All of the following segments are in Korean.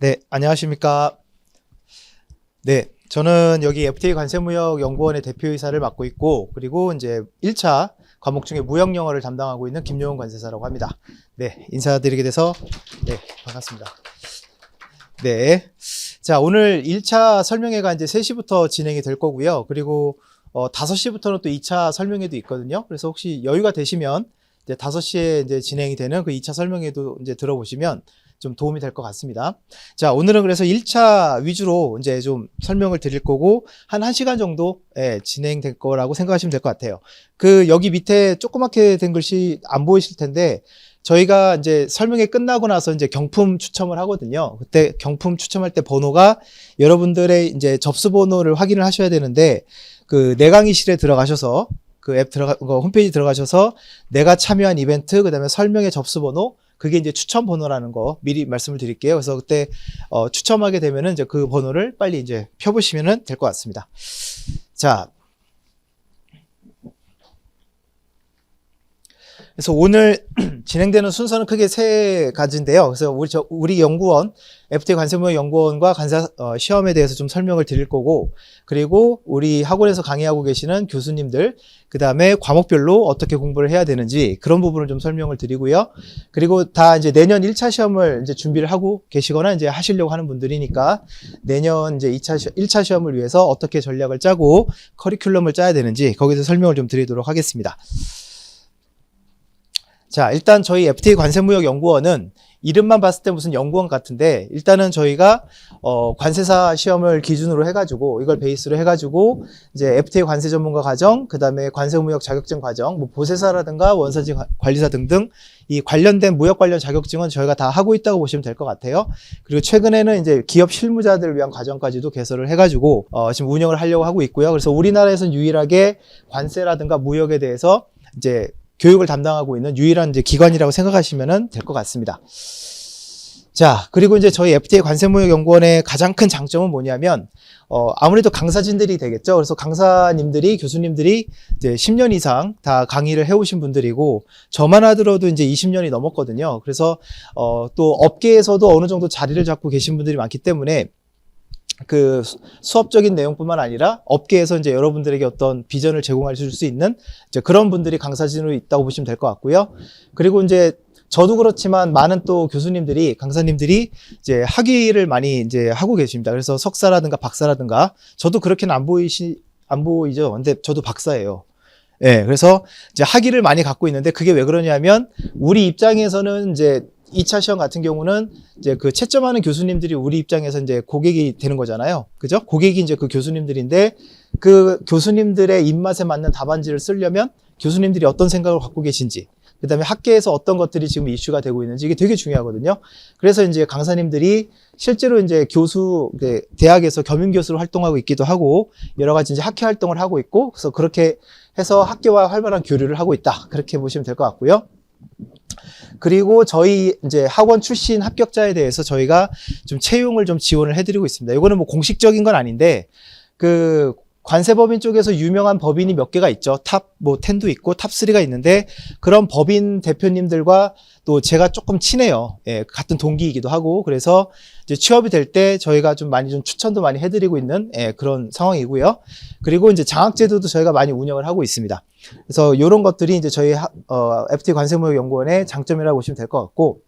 네, 안녕하십니까. 네, 저는 여기 FTA 관세무역연구원의 대표이사를 맡고 있고, 그리고 이제 1차 과목 중에 무역영어를 담당하고 있는 김용훈 관세사라고 합니다. 네, 인사드리게 돼서, 네, 반갑습니다. 네. 자, 오늘 1차 설명회가 이제 3시부터 진행이 될 거고요. 그리고 5시부터는 또 2차 설명회도 있거든요. 그래서 혹시 여유가 되시면 이제 5시에 이제 진행이 되는 그 2차 설명회도 이제 들어보시면 좀 도움이 될 것 같습니다. 자, 오늘은 그래서 1차 위주로 이제 좀 설명을 드릴 거고, 한 1시간 정도 진행될 거라고 생각하시면 될 것 같아요. 여기 밑에 조그맣게 된 글씨 안 보이실 텐데, 저희가 이제 설명회 끝나고 나서 이제 경품 추첨을 하거든요. 그때 경품 추첨할 때 번호가 여러분들의 이제 접수 번호를 확인을 하셔야 되는데, 내 강의실에 들어가셔서 홈페이지 들어가셔서 내가 참여한 이벤트, 그다음에 설명회 접수 번호, 그게 이제 추첨 번호라는 거 미리 말씀을 드릴게요. 그래서 그때 추첨하게 되면은 이제 그 번호를 빨리 이제 펴보시면은 될 것 같습니다. 자, 그래서 오늘 진행되는 순서는 크게 3가지인데요. 그래서 우리 연구원, FTA 관세무역연구원과 관세 시험에 대해서 좀 설명을 드릴 거고, 그리고 우리 학원에서 강의하고 계시는 교수님들, 그 다음에 과목별로 어떻게 공부를 해야 되는지 그런 부분을 좀 설명을 드리고요. 그리고 다 이제 내년 1차 시험을 이제 준비를 하고 계시거나 이제 하시려고 하는 분들이니까 내년 이제 1차 시험을 위해서 어떻게 전략을 짜고 커리큘럼을 짜야 되는지 거기서 설명을 좀 드리도록 하겠습니다. 자, 일단 저희 FTA 관세무역연구원은 이름만 봤을 때 무슨 연구원 같은데, 일단은 저희가 관세사 시험을 기준으로 해가지고 이걸 베이스로 해가지고 이제 FTA 관세 전문가 과정, 그 다음에 관세무역 자격증 과정, 뭐 보세사라든가 원산지 관리사 등등 이 관련된 무역 관련 자격증은 저희가 다 하고 있다고 보시면 될 것 같아요. 그리고 최근에는 이제 기업 실무자들을 위한 과정까지도 개설을 해가지고 지금 운영을 하려고 하고 있고요. 그래서 우리나라에서는 유일하게 관세라든가 무역에 대해서 이제 교육을 담당하고 있는 유일한 이제 기관이라고 생각하시면 될 것 같습니다. 자, 그리고 이제 저희 FTA 관세무역연구원의 가장 큰 장점은 뭐냐면, 아무래도 강사진들이 되겠죠. 그래서 강사님들이, 교수님들이 이제 10년 이상 다 강의를 해오신 분들이고, 저만 하더라도 이제 20년이 넘었거든요. 그래서, 또 업계에서도 어느 정도 자리를 잡고 계신 분들이 많기 때문에, 수업적인 내용뿐만 아니라 업계에서 이제 여러분들에게 어떤 비전을 제공할 수 있는 이제 그런 분들이 강사진으로 있다고 보시면 될 것 같고요. 그리고 이제 저도 그렇지만 많은 또 교수님들이, 강사님들이 이제 학위를 많이 이제 하고 계십니다. 그래서 석사라든가 박사라든가, 저도 그렇게는 안 보이죠. 근데 저도 박사예요. 예, 그래서 이제 학위를 많이 갖고 있는데 그게 왜 그러냐면 우리 입장에서는 이제 2차 시험 같은 경우는 이제 채점하는 교수님들이 우리 입장에서 이제 고객이 되는 거잖아요. 그죠? 고객이 이제 그 교수님들인데 그 교수님들의 입맛에 맞는 답안지를 쓰려면 교수님들이 어떤 생각을 갖고 계신지, 그 다음에 학계에서 어떤 것들이 지금 이슈가 되고 있는지 이게 되게 중요하거든요. 그래서 이제 강사님들이 실제로 이제 대학에서 겸임교수로 활동하고 있기도 하고 여러 가지 이제 학회 활동을 하고 있고, 그래서 그렇게 해서 학계와 활발한 교류를 하고 있다. 그렇게 보시면 될 것 같고요. 그리고 저희 이제 학원 출신 합격자에 대해서 저희가 좀 채용을 좀 지원을 해드리고 있습니다. 이거는 뭐 공식적인 건 아닌데, 관세법인 쪽에서 유명한 법인이 몇 개가 있죠. 탑 10도 있고 탑 3가 있는데, 그런 법인 대표님들과 또 제가 조금 친해요. 예, 같은 동기이기도 하고, 그래서 이제 취업이 될 때 저희가 좀 추천도 많이 해드리고 있는 그런 상황이고요. 그리고 이제 장학제도도 저희가 많이 운영을 하고 있습니다. 그래서 이런 것들이 이제 저희 FTA 관세무역연구원의 장점이라고 보시면 될 것 같고,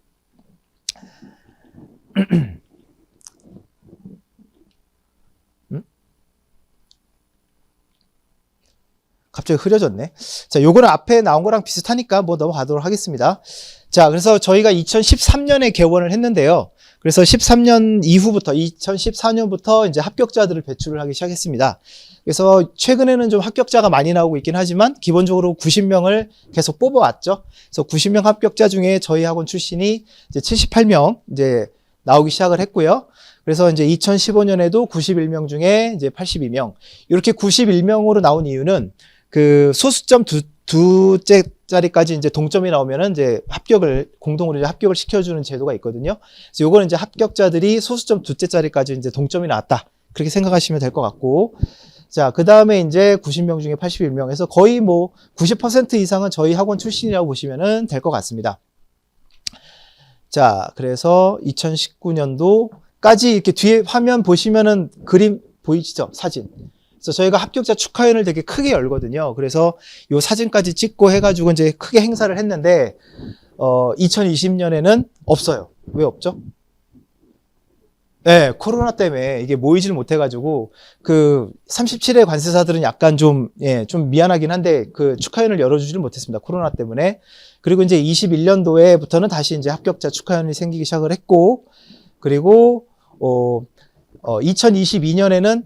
갑자기 흐려졌네. 자, 요거는 앞에 나온 거랑 비슷하니까 뭐 넘어가도록 하겠습니다. 자, 그래서 저희가 2013년에 개원을 했는데요. 그래서 13년 이후부터, 2014년부터 이제 합격자들을 배출을 하기 시작했습니다. 그래서 최근에는 좀 합격자가 많이 나오고 있긴 하지만 기본적으로 90명을 계속 뽑아왔죠. 그래서 90명 합격자 중에 저희 학원 출신이 이제 78명 이제 나오기 시작을 했고요. 그래서 이제 2015년에도 91명 중에 이제 82명. 이렇게 91명으로 나온 이유는 소수점 두째 자리까지 이제 동점이 나오면은 이제 공동으로 이제 합격을 시켜주는 제도가 있거든요. 그래서 요거는 이제 합격자들이 소수점 두째 자리까지 이제 동점이 나왔다. 그렇게 생각하시면 될 것 같고. 자, 그 다음에 이제 90명 중에 81명에서 거의 뭐 90% 이상은 저희 학원 출신이라고 보시면 될 것 같습니다. 자, 그래서 2019년도 까지 이렇게 뒤에 화면 보시면은 그림 보이시죠? 사진. 그래서 저희가 합격자 축하회를 되게 크게 열거든요. 그래서 요 사진까지 찍고 해가지고 이제 크게 행사를 했는데, 2020년에는 없어요. 왜 없죠? 네, 코로나 때문에 이게 모이질 못해가지고, 그 37회 관세사들은 약간 좀, 예, 좀 미안하긴 한데, 그 축하회를 열어주지를 못했습니다. 코로나 때문에. 그리고 이제 21년도에부터는 다시 이제 합격자 축하회이 생기기 시작을 했고, 그리고, 2022년에는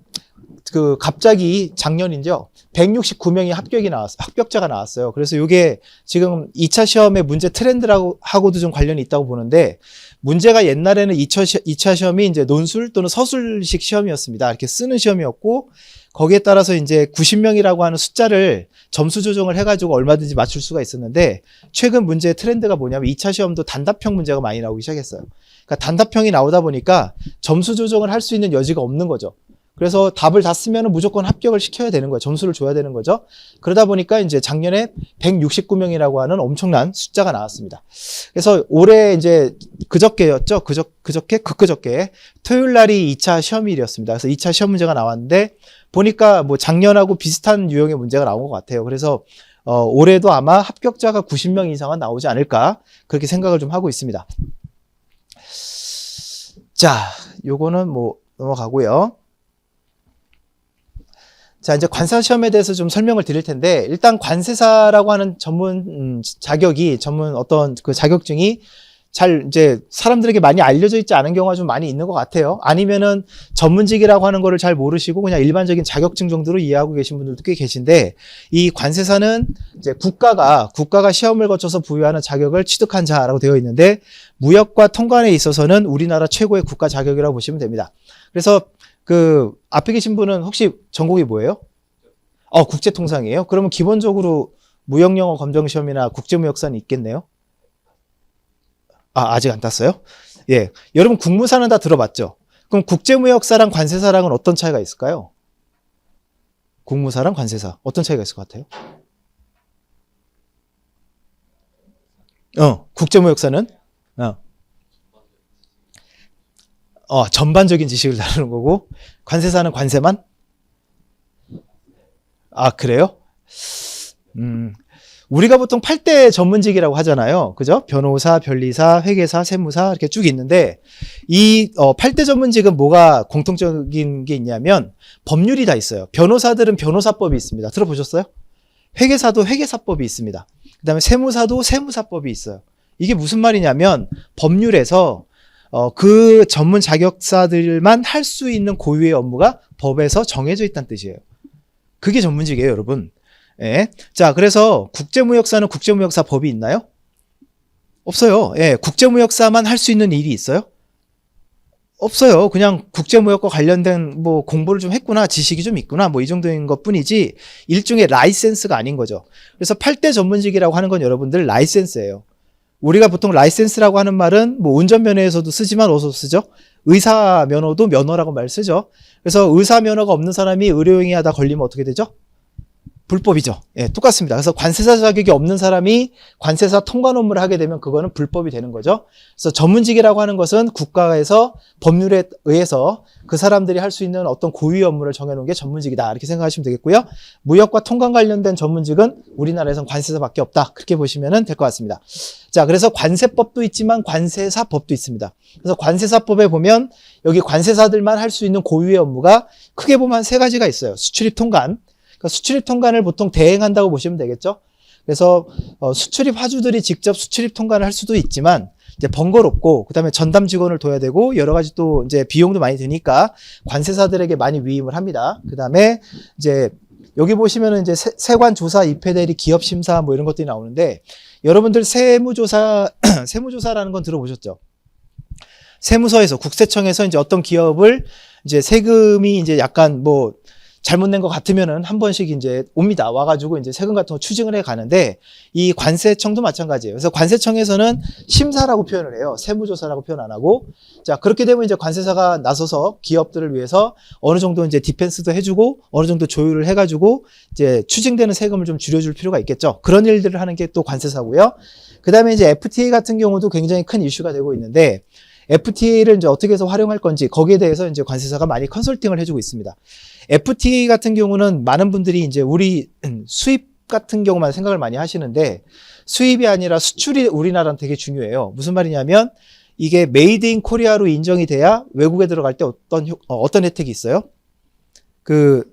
그 갑자기 작년인죠. 169명이 합격자가 나왔어요. 그래서 이게 지금 2차 시험의 문제 트렌드라고 하고도 좀 관련이 있다고 보는데, 문제가 옛날에는 2차 시험이 이제 논술 또는 서술식 시험이었습니다. 이렇게 쓰는 시험이었고, 거기에 따라서 이제 90명이라고 하는 숫자를 점수 조정을 해가지고 얼마든지 맞출 수가 있었는데, 최근 문제의 트렌드가 뭐냐면 2차 시험도 단답형 문제가 많이 나오기 시작했어요. 그러니까 단답형이 나오다 보니까 점수 조정을 할 수 있는 여지가 없는 거죠. 그래서 답을 다 쓰면 무조건 합격을 시켜야 되는 거예요. 점수를 줘야 되는 거죠. 그러다 보니까 이제 작년에 169명이라고 하는 엄청난 숫자가 나왔습니다. 그래서 올해 이제 그저께였죠. 그저께 토요일 날이 2차 시험일이었습니다. 그래서 2차 시험 문제가 나왔는데 보니까 뭐 작년하고 비슷한 유형의 문제가 나온 것 같아요. 그래서 올해도 아마 합격자가 90명 이상은 나오지 않을까 그렇게 생각을 좀 하고 있습니다. 자, 요거는 뭐 넘어가고요. 자, 이제 관세사 시험에 대해서 좀 설명을 드릴 텐데, 일단 관세사라고 하는 전문 전문 어떤 그 자격증이 잘 이제 사람들에게 많이 알려져 있지 않은 경우가 좀 많이 있는 것 같아요. 아니면은 전문직이라고 하는 거를 잘 모르시고 그냥 일반적인 자격증 정도로 이해하고 계신 분들도 꽤 계신데, 이 관세사는 이제 국가가 시험을 거쳐서 부여하는 자격을 취득한 자라고 되어 있는데, 무역과 통관에 있어서는 우리나라 최고의 국가 자격이라고 보시면 됩니다. 그래서 그 앞에 계신 분은 혹시 전공이 뭐예요? 국제통상이에요? 그러면 기본적으로 무역영어 검정시험이나 국제무역사는 있겠네요? 아직 안 땄어요? 예. 여러분 국무사는 다 들어봤죠? 그럼 국제무역사랑 관세사랑은 어떤 차이가 있을까요? 국무사랑 관세사 어떤 차이가 있을 것 같아요? 국제무역사는 전반적인 지식을 다루는 거고, 관세사는 관세만? 그래요? 우리가 보통 8대 전문직이라고 하잖아요. 그죠? 변호사, 변리사, 회계사, 세무사 이렇게 쭉 있는데, 이 8대 전문직은 뭐가 공통적인 게 있냐면 법률이 다 있어요. 변호사들은 변호사법이 있습니다. 들어보셨어요? 회계사도 회계사법이 있습니다. 그 다음에 세무사도 세무사법이 있어요. 이게 무슨 말이냐면 법률에서 그 전문 자격사들만 할 수 있는 고유의 업무가 법에서 정해져 있다는 뜻이에요. 그게 전문직이에요, 여러분. 예. 자, 그래서 국제무역사는 국제무역사 법이 있나요? 없어요. 예. 국제무역사만 할 수 있는 일이 있어요? 없어요. 그냥 국제무역과 관련된 뭐 공부를 좀 했구나, 지식이 좀 있구나, 뭐 이 정도인 것 뿐이지 일종의 라이센스가 아닌 거죠. 그래서 8대 전문직이라고 하는 건 여러분들 라이센스예요. 우리가 보통 라이센스라고 하는 말은 뭐 운전면허에서도 쓰지만 어디서 쓰죠? 의사 면허도 면허라고 말 쓰죠. 그래서 의사 면허가 없는 사람이 의료행위 하다 걸리면 어떻게 되죠? 불법이죠. 예, 똑같습니다. 그래서 관세사 자격이 없는 사람이 관세사 통관 업무를 하게 되면 그거는 불법이 되는 거죠. 그래서 전문직이라고 하는 것은 국가에서 법률에 의해서 그 사람들이 할 수 있는 어떤 고유 업무를 정해놓은 게 전문직이다. 이렇게 생각하시면 되겠고요. 무역과 통관 관련된 전문직은 우리나라에서는 관세사밖에 없다. 그렇게 보시면 될 것 같습니다. 자, 그래서 관세법도 있지만 관세사법도 있습니다. 그래서 관세사법에 보면 여기 관세사들만 할 수 있는 고유의 업무가 크게 보면 한 3가지가 있어요. 수출입 통관. 그러니까 수출입 통관을 보통 대행한다고 보시면 되겠죠. 그래서 수출입 화주들이 직접 수출입 통관을 할 수도 있지만 이제 번거롭고, 그다음에 전담 직원을 둬야 되고 여러 가지 또 이제 비용도 많이 드니까 관세사들에게 많이 위임을 합니다. 그다음에 이제 여기 보시면은 이제 세관 조사, 입회 대리, 기업 심사 뭐 이런 것들이 나오는데, 여러분들 세무조사라는 건 들어보셨죠? 세무서에서 국세청에서 이제 어떤 기업을 이제 세금이 이제 약간 뭐 잘못낸 것 같으면은 한 번씩 이제 옵니다. 와가지고 이제 세금 같은 거 추징을 해 가는데, 이 관세청도 마찬가지예요. 그래서 관세청에서는 심사라고 표현을 해요. 세무조사라고 표현 안 하고. 자, 그렇게 되면 이제 관세사가 나서서 기업들을 위해서 어느 정도 이제 디펜스도 해주고 어느 정도 조율을 해가지고 이제 추징되는 세금을 좀 줄여줄 필요가 있겠죠. 그런 일들을 하는 게 또 관세사고요. 그 다음에 이제 FTA 같은 경우도 굉장히 큰 이슈가 되고 있는데, FTA를 이제 어떻게 해서 활용할 건지 거기에 대해서 이제 관세사가 많이 컨설팅을 해주고 있습니다. FTA 같은 경우는 많은 분들이 이제 우리 수입 같은 경우만 생각을 많이 하시는데 수입이 아니라 수출이 우리나라는 되게 중요해요. 무슨 말이냐면 이게 메이드 인 코리아로 인정이 돼야 외국에 들어갈 때 어떤 혜택이 있어요? 그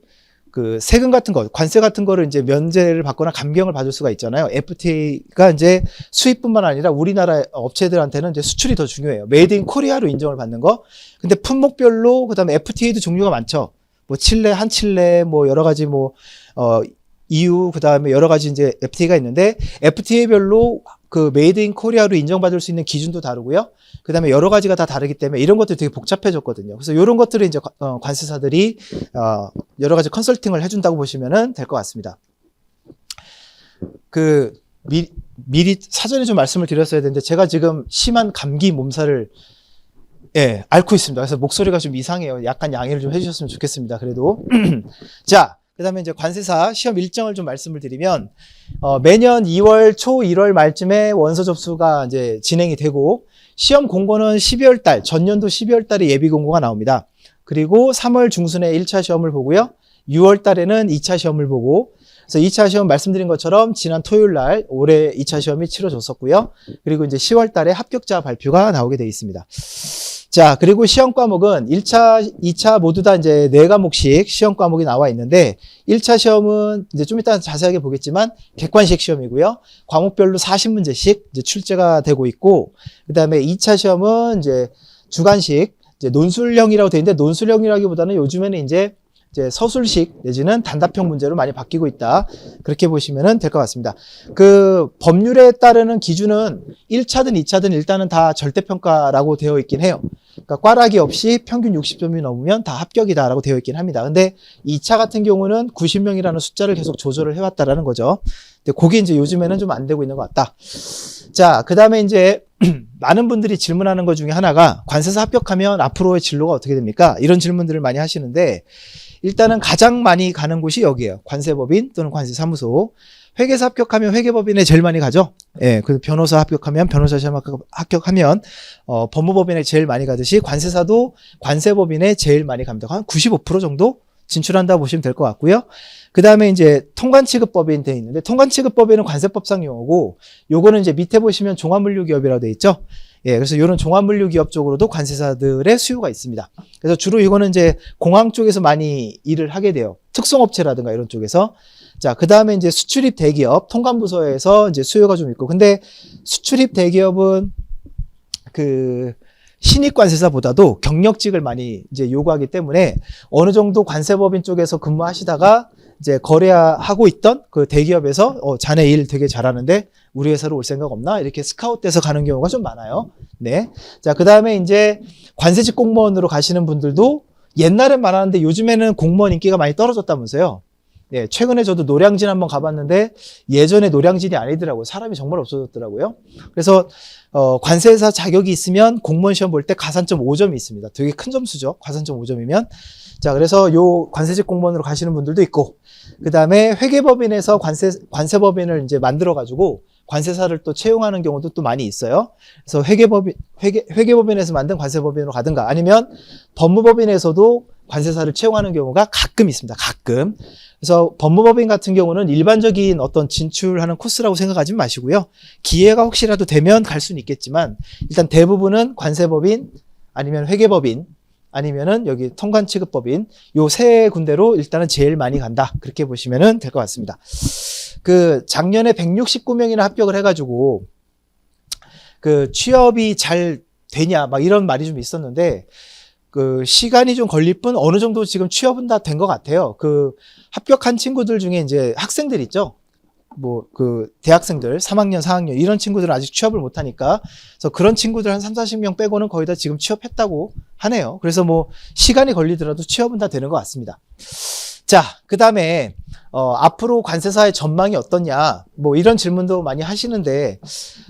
세금 같은 거, 관세 같은 거를 이제 면제를 받거나 감경을 받을 수가 있잖아요. FTA가 이제 수입뿐만 아니라 우리나라 업체들한테는 이제 수출이 더 중요해요. 메이드 인 코리아로 인정을 받는 거. 근데 품목별로 그다음에 FTA도 종류가 많죠. 뭐 칠레, 한칠레, 뭐 여러 가지 EU 그다음에 여러 가지 이제 FTA가 있는데 FTA별로 그 메이드 인 코리아로 인정받을 수 있는 기준도 다르고요. 그다음에 여러 가지가 다 다르기 때문에 이런 것들이 되게 복잡해졌거든요. 그래서 이런 것들을 이제 관세사들이 여러 가지 컨설팅을 해준다고 보시면은 될 것 같습니다. 미리 사전에 좀 말씀을 드렸어야 되는데 제가 지금 심한 감기 몸살을 앓고 있습니다. 그래서 목소리가 좀 이상해요. 약간 양해를 좀 해주셨으면 좋겠습니다. 그래도 자. 그 다음에 이제 관세사 시험 일정을 좀 말씀을 드리면, 매년 2월 초 1월 말쯤에 원서 접수가 이제 진행이 되고, 시험 공고는 12월 달, 전년도 12월 달에 예비 공고가 나옵니다. 그리고 3월 중순에 1차 시험을 보고요. 6월 달에는 2차 시험을 보고, 그래서 2차 시험 말씀드린 것처럼 지난 토요일 날 올해 2차 시험이 치러졌었고요. 그리고 이제 10월 달에 합격자 발표가 나오게 되어 있습니다. 자, 그리고 시험 과목은 1차, 2차 모두 다 이제 4과목씩 시험 과목이 나와 있는데 1차 시험은 이제 좀 이따 자세하게 보겠지만 객관식 시험이고요. 과목별로 40문제씩 이제 출제가 되고 있고 그다음에 2차 시험은 이제 주관식 이제 논술형이라고 되어 있는데 논술형이라기보다는 요즘에는 이제 서술식 내지는 단답형 문제로 많이 바뀌고 있다. 그렇게 보시면 될 것 같습니다. 그 법률에 따르는 기준은 1차든 2차든 일단은 다 절대평가라고 되어 있긴 해요. 그러니까 꽈락이 없이 평균 60점이 넘으면 다 합격이다라고 되어 있긴 합니다. 근데 2차 같은 경우는 90명이라는 숫자를 계속 조절을 해왔다라는 거죠. 근데 그게 이제 요즘에는 좀 안 되고 있는 것 같다. 자, 그 다음에 이제 많은 분들이 질문하는 것 중에 하나가 관세사 합격하면 앞으로의 진로가 어떻게 됩니까? 이런 질문들을 많이 하시는데 일단은 가장 많이 가는 곳이 여기예요. 관세법인 또는 관세사무소. 회계사 합격하면 회계법인에 제일 많이 가죠. 예, 그 변호사 합격하면 변호사 시험 합격하면 법무법인에 제일 많이 가듯이 관세사도 관세법인에 제일 많이 갑니다. 한 95% 정도 진출한다 보시면 될 것 같고요. 그 다음에 이제 통관취급법인 돼 있는데 통관취급법인은 관세법상 용어고 요거는 이제 밑에 보시면 종합물류기업이라고 돼 있죠. 예, 그래서 이런 종합물류기업 쪽으로도 관세사들의 수요가 있습니다. 그래서 주로 이거는 이제 공항 쪽에서 많이 일을 하게 돼요. 특송업체라든가 이런 쪽에서. 자, 그 다음에 이제 수출입 대기업, 통관부서에서 이제 수요가 좀 있고. 근데 수출입 대기업은 신입관세사보다도 경력직을 많이 이제 요구하기 때문에 어느 정도 관세법인 쪽에서 근무하시다가 이제 거래하고 있던 그 대기업에서 자네 일 되게 잘하는데 우리 회사로 올 생각 없나? 이렇게 스카웃돼서 가는 경우가 좀 많아요. 네. 자, 그 다음에 이제 관세직 공무원으로 가시는 분들도 옛날엔 많았는데 요즘에는 공무원 인기가 많이 떨어졌다면서요. 예, 최근에 저도 노량진 한번 가봤는데 예전에 노량진이 아니더라고요. 사람이 정말 없어졌더라고요. 그래서 관세사 자격이 있으면 공무원 시험 볼 때 가산점 5점이 있습니다. 되게 큰 점수죠. 가산점 5점이면. 자, 그래서 요 관세직 공무원으로 가시는 분들도 있고, 그 다음에 회계법인에서 관세법인을 이제 만들어가지고 관세사를 또 채용하는 경우도 또 많이 있어요. 그래서 회계법인에서 만든 관세법인으로 가든가 아니면 법무법인에서도 관세사를 채용하는 경우가 가끔 있습니다. 가끔. 그래서 법무법인 같은 경우는 일반적인 어떤 진출하는 코스라고 생각하지 마시고요. 기회가 혹시라도 되면 갈 수는 있겠지만 일단 대부분은 관세법인 아니면 회계법인 아니면은 여기 통관취급법인 요 세 군데로 일단은 제일 많이 간다. 그렇게 보시면은 될 것 같습니다. 그 작년에 169명이나 합격을 해가지고 그 취업이 잘 되냐 막 이런 말이 좀 있었는데 그 시간이 좀 걸릴 뿐 어느 정도 지금 취업은 다 된 것 같아요. 그 합격한 친구들 중에 이제 학생들 있죠. 뭐 그 대학생들 3학년, 4학년 이런 친구들은 아직 취업을 못 하니까 그래서 그런 친구들 한 30-40명 빼고는 거의 다 지금 취업했다고 하네요. 그래서 뭐 시간이 걸리더라도 취업은 다 되는 것 같습니다. 자, 그다음에 앞으로 관세사의 전망이 어떻냐, 뭐 이런 질문도 많이 하시는데,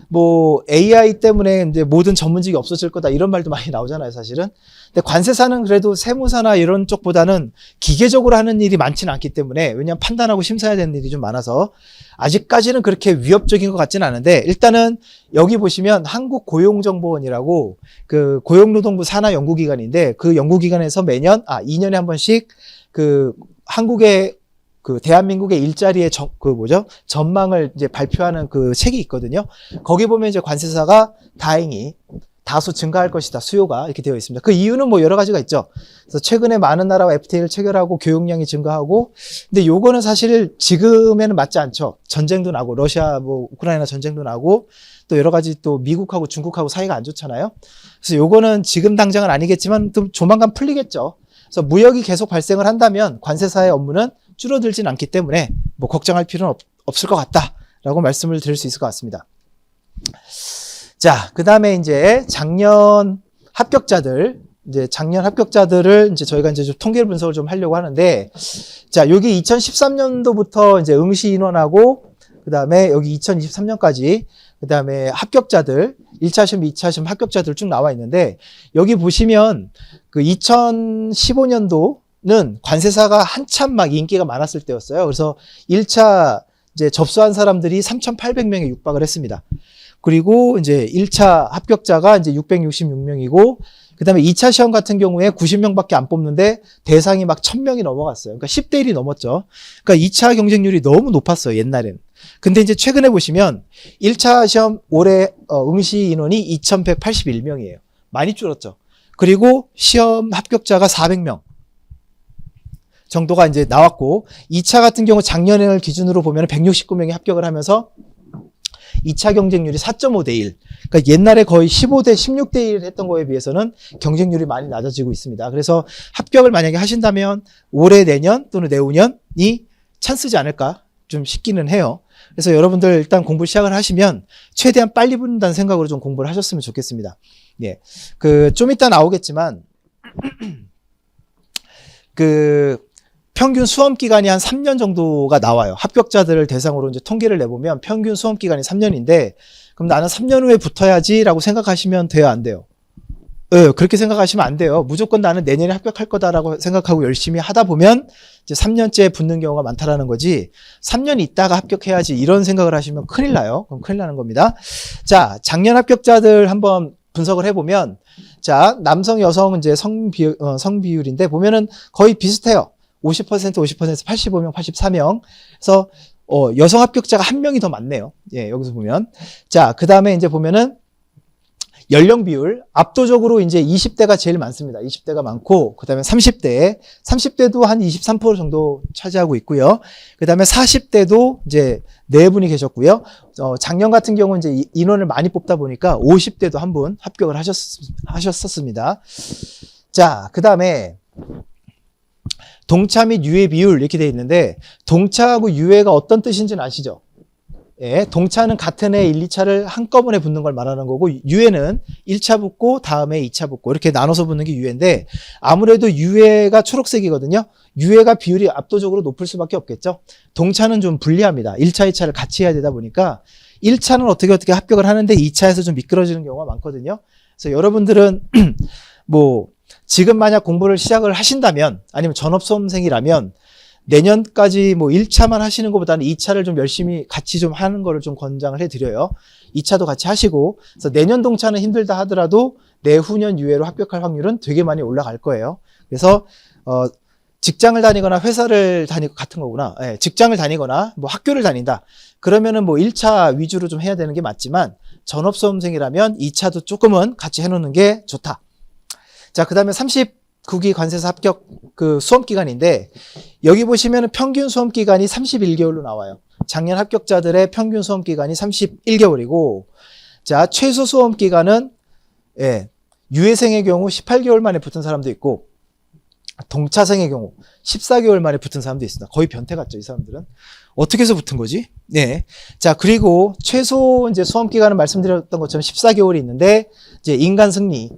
뭐 AI 때문에 이제 모든 전문직이 없어질 거다 이런 말도 많이 나오잖아요, 사실은. 근데 관세사는 그래도 세무사나 이런 쪽보다는 기계적으로 하는 일이 많지는 않기 때문에, 왜냐하면 판단하고 심사해야 되는 일이 좀 많아서 아직까지는 그렇게 위협적인 것 같지는 않은데, 일단은 여기 보시면 한국고용정보원이라고 그 고용노동부 산하 연구기관인데, 그 연구기관에서 매년 2년에 한 번씩 그 한국의 그 대한민국의 일자리의 전망을 이제 발표하는 그 책이 있거든요. 거기 보면 이제 관세사가 다행히 다소 증가할 것이다, 수요가 이렇게 되어 있습니다. 그 이유는 뭐 여러 가지가 있죠. 그래서 최근에 많은 나라와 FTA를 체결하고 교육량이 증가하고, 근데 요거는 사실 지금에는 맞지 않죠. 전쟁도 나고 러시아 뭐 우크라이나 전쟁도 나고 또 여러 가지 또 미국하고 중국하고 사이가 안 좋잖아요. 그래서 요거는 지금 당장은 아니겠지만 또 조만간 풀리겠죠. 그래서 무역이 계속 발생을 한다면 관세사의 업무는 줄어들진 않기 때문에 뭐 걱정할 필요는 없을 것 같다라고 말씀을 드릴 수 있을 것 같습니다. 자, 그 다음에 이제 작년 합격자들을 이제 저희가 이제 좀 통계 분석을 좀 하려고 하는데, 자, 여기 2013년도부터 이제 응시 인원하고, 그 다음에 여기 2023년까지, 그 다음에 합격자들, 1차 시험, 2차 시험 합격자들 쭉 나와 있는데, 여기 보시면 그 2015년도는 관세사가 한참 막 인기가 많았을 때였어요. 그래서 1차 이제 접수한 사람들이 3,800명에 육박을 했습니다. 그리고 이제 1차 합격자가 이제 666명이고, 그 다음에 2차 시험 같은 경우에 90명밖에 안 뽑는데 대상이 막 1000명이 넘어갔어요. 그러니까 10대 1이 넘었죠. 그러니까 2차 경쟁률이 너무 높았어요, 옛날엔. 근데 이제 최근에 보시면 1차 시험 올해 응시 인원이 2181명이에요. 많이 줄었죠. 그리고 시험 합격자가 400명 정도가 이제 나왔고, 2차 같은 경우 작년을 기준으로 보면 169명이 합격을 하면서 2차 경쟁률이 4.5대 1. 그러니까 옛날에 거의 15대 16대 1 했던 거에 비해서는 경쟁률이 많이 낮아지고 있습니다. 그래서 합격을 만약에 하신다면 올해, 내년 또는 내후년이 찬스지 않을까 좀 싶기는 해요. 그래서 여러분들 일단 공부 시작을 하시면 최대한 빨리 붙는다는 생각으로 좀 공부를 하셨으면 좋겠습니다. 예. 좀 이따 나오겠지만 평균 수험 기간이 한 3년 정도가 나와요. 합격자들을 대상으로 이제 통계를 내보면 평균 수험 기간이 3년인데, 그럼 나는 3년 후에 붙어야지라고 생각하시면 돼요, 안 돼요? 그렇게 생각하시면 안 돼요. 무조건 나는 내년에 합격할 거다라고 생각하고 열심히 하다 보면 이제 3년째 붙는 경우가 많다라는 거지, 3년 있다가 합격해야지 이런 생각을 하시면 큰일 나요. 그럼 큰일 나는 겁니다. 자, 작년 합격자들 한번 분석을 해보면, 자, 남성, 여성 이제 성비율인데 보면은 거의 비슷해요. 50%, 85명, 84명. 그래서 여성 합격자가 한 명이 더 많네요. 예, 여기서 보면. 자, 그 다음에 이제 보면은 연령 비율, 압도적으로 이제 20대가 제일 많습니다. 20대가 많고, 그 다음에 30대도 한 23% 정도 차지하고 있고요. 그 다음에 40대도 이제 4분이 계셨고요. 작년 같은 경우는 이제 인원을 많이 뽑다 보니까 50대도 한 분 합격을 하셨었습니다. 자, 그 다음에 동차 및 유예 비율 이렇게 돼 있는데, 동차하고 유예가 어떤 뜻인지는 아시죠? 예, 동차는 같은 해 1, 2차를 한꺼번에 붙는 걸 말하는 거고, 유예는 1차 붙고 다음에 2차 붙고 이렇게 나눠서 붙는 게 유예인데, 아무래도 유예가 초록색이거든요. 유예가 비율이 압도적으로 높을 수밖에 없겠죠. 동차는 좀 불리합니다. 1차, 2차를 같이 해야 되다 보니까 1차는 어떻게 합격을 하는데 2차에서 좀 미끄러지는 경우가 많거든요. 그래서 여러분들은 뭐 지금 만약 공부를 시작을 하신다면, 아니면 전업수험생이라면 내년까지 뭐 1차만 하시는 것보다는 2차를 좀 열심히 같이 좀 하는 거를 좀 권장을 해드려요. 2차도 같이 하시고, 그래서 내년 동차는 힘들다 하더라도 내후년 유예로 합격할 확률은 되게 많이 올라갈 거예요. 그래서 직장을 다니거나 회사를 다니고 같은 거구나. 예, 직장을 다니거나 뭐 학교를 다닌다. 그러면은 뭐 1차 위주로 좀 해야 되는 게 맞지만, 전업수험생이라면 2차도 조금은 같이 해놓는 게 좋다. 자, 그 다음에 39기 관세사 합격 그 수험 기간인데, 여기 보시면은 평균 수험 기간이 31개월로 나와요. 작년 합격자들의 평균 수험 기간이 31개월이고, 자, 최소 수험 기간은 유예생의 경우 18개월 만에 붙은 사람도 있고, 동차생의 경우 14개월 만에 붙은 사람도 있습니다. 거의 변태 같죠, 이 사람들은. 어떻게 해서 붙은 거지? 네. 자, 그리고 최소 이제 수험 기간은 말씀드렸던 것처럼 14개월이 있는데, 이제 인간 승리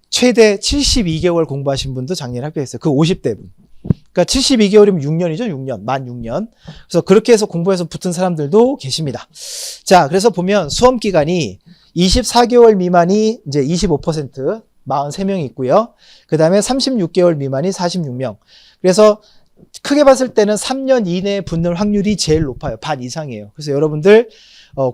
최대 72개월 공부하신 분도 작년에 합격했어요. 그 50대 분. 그러니까 72개월이면 6년이죠. 6년. 만 6년. 그래서 그렇게 해서 공부해서 붙은 사람들도 계십니다. 자, 그래서 보면 수험 기간이 24개월 미만이 이제 25%, 43명이 있고요. 그 다음에 36개월 미만이 46명. 그래서 크게 봤을 때는 3년 이내에 붙는 확률이 제일 높아요. 반 이상이에요. 그래서 여러분들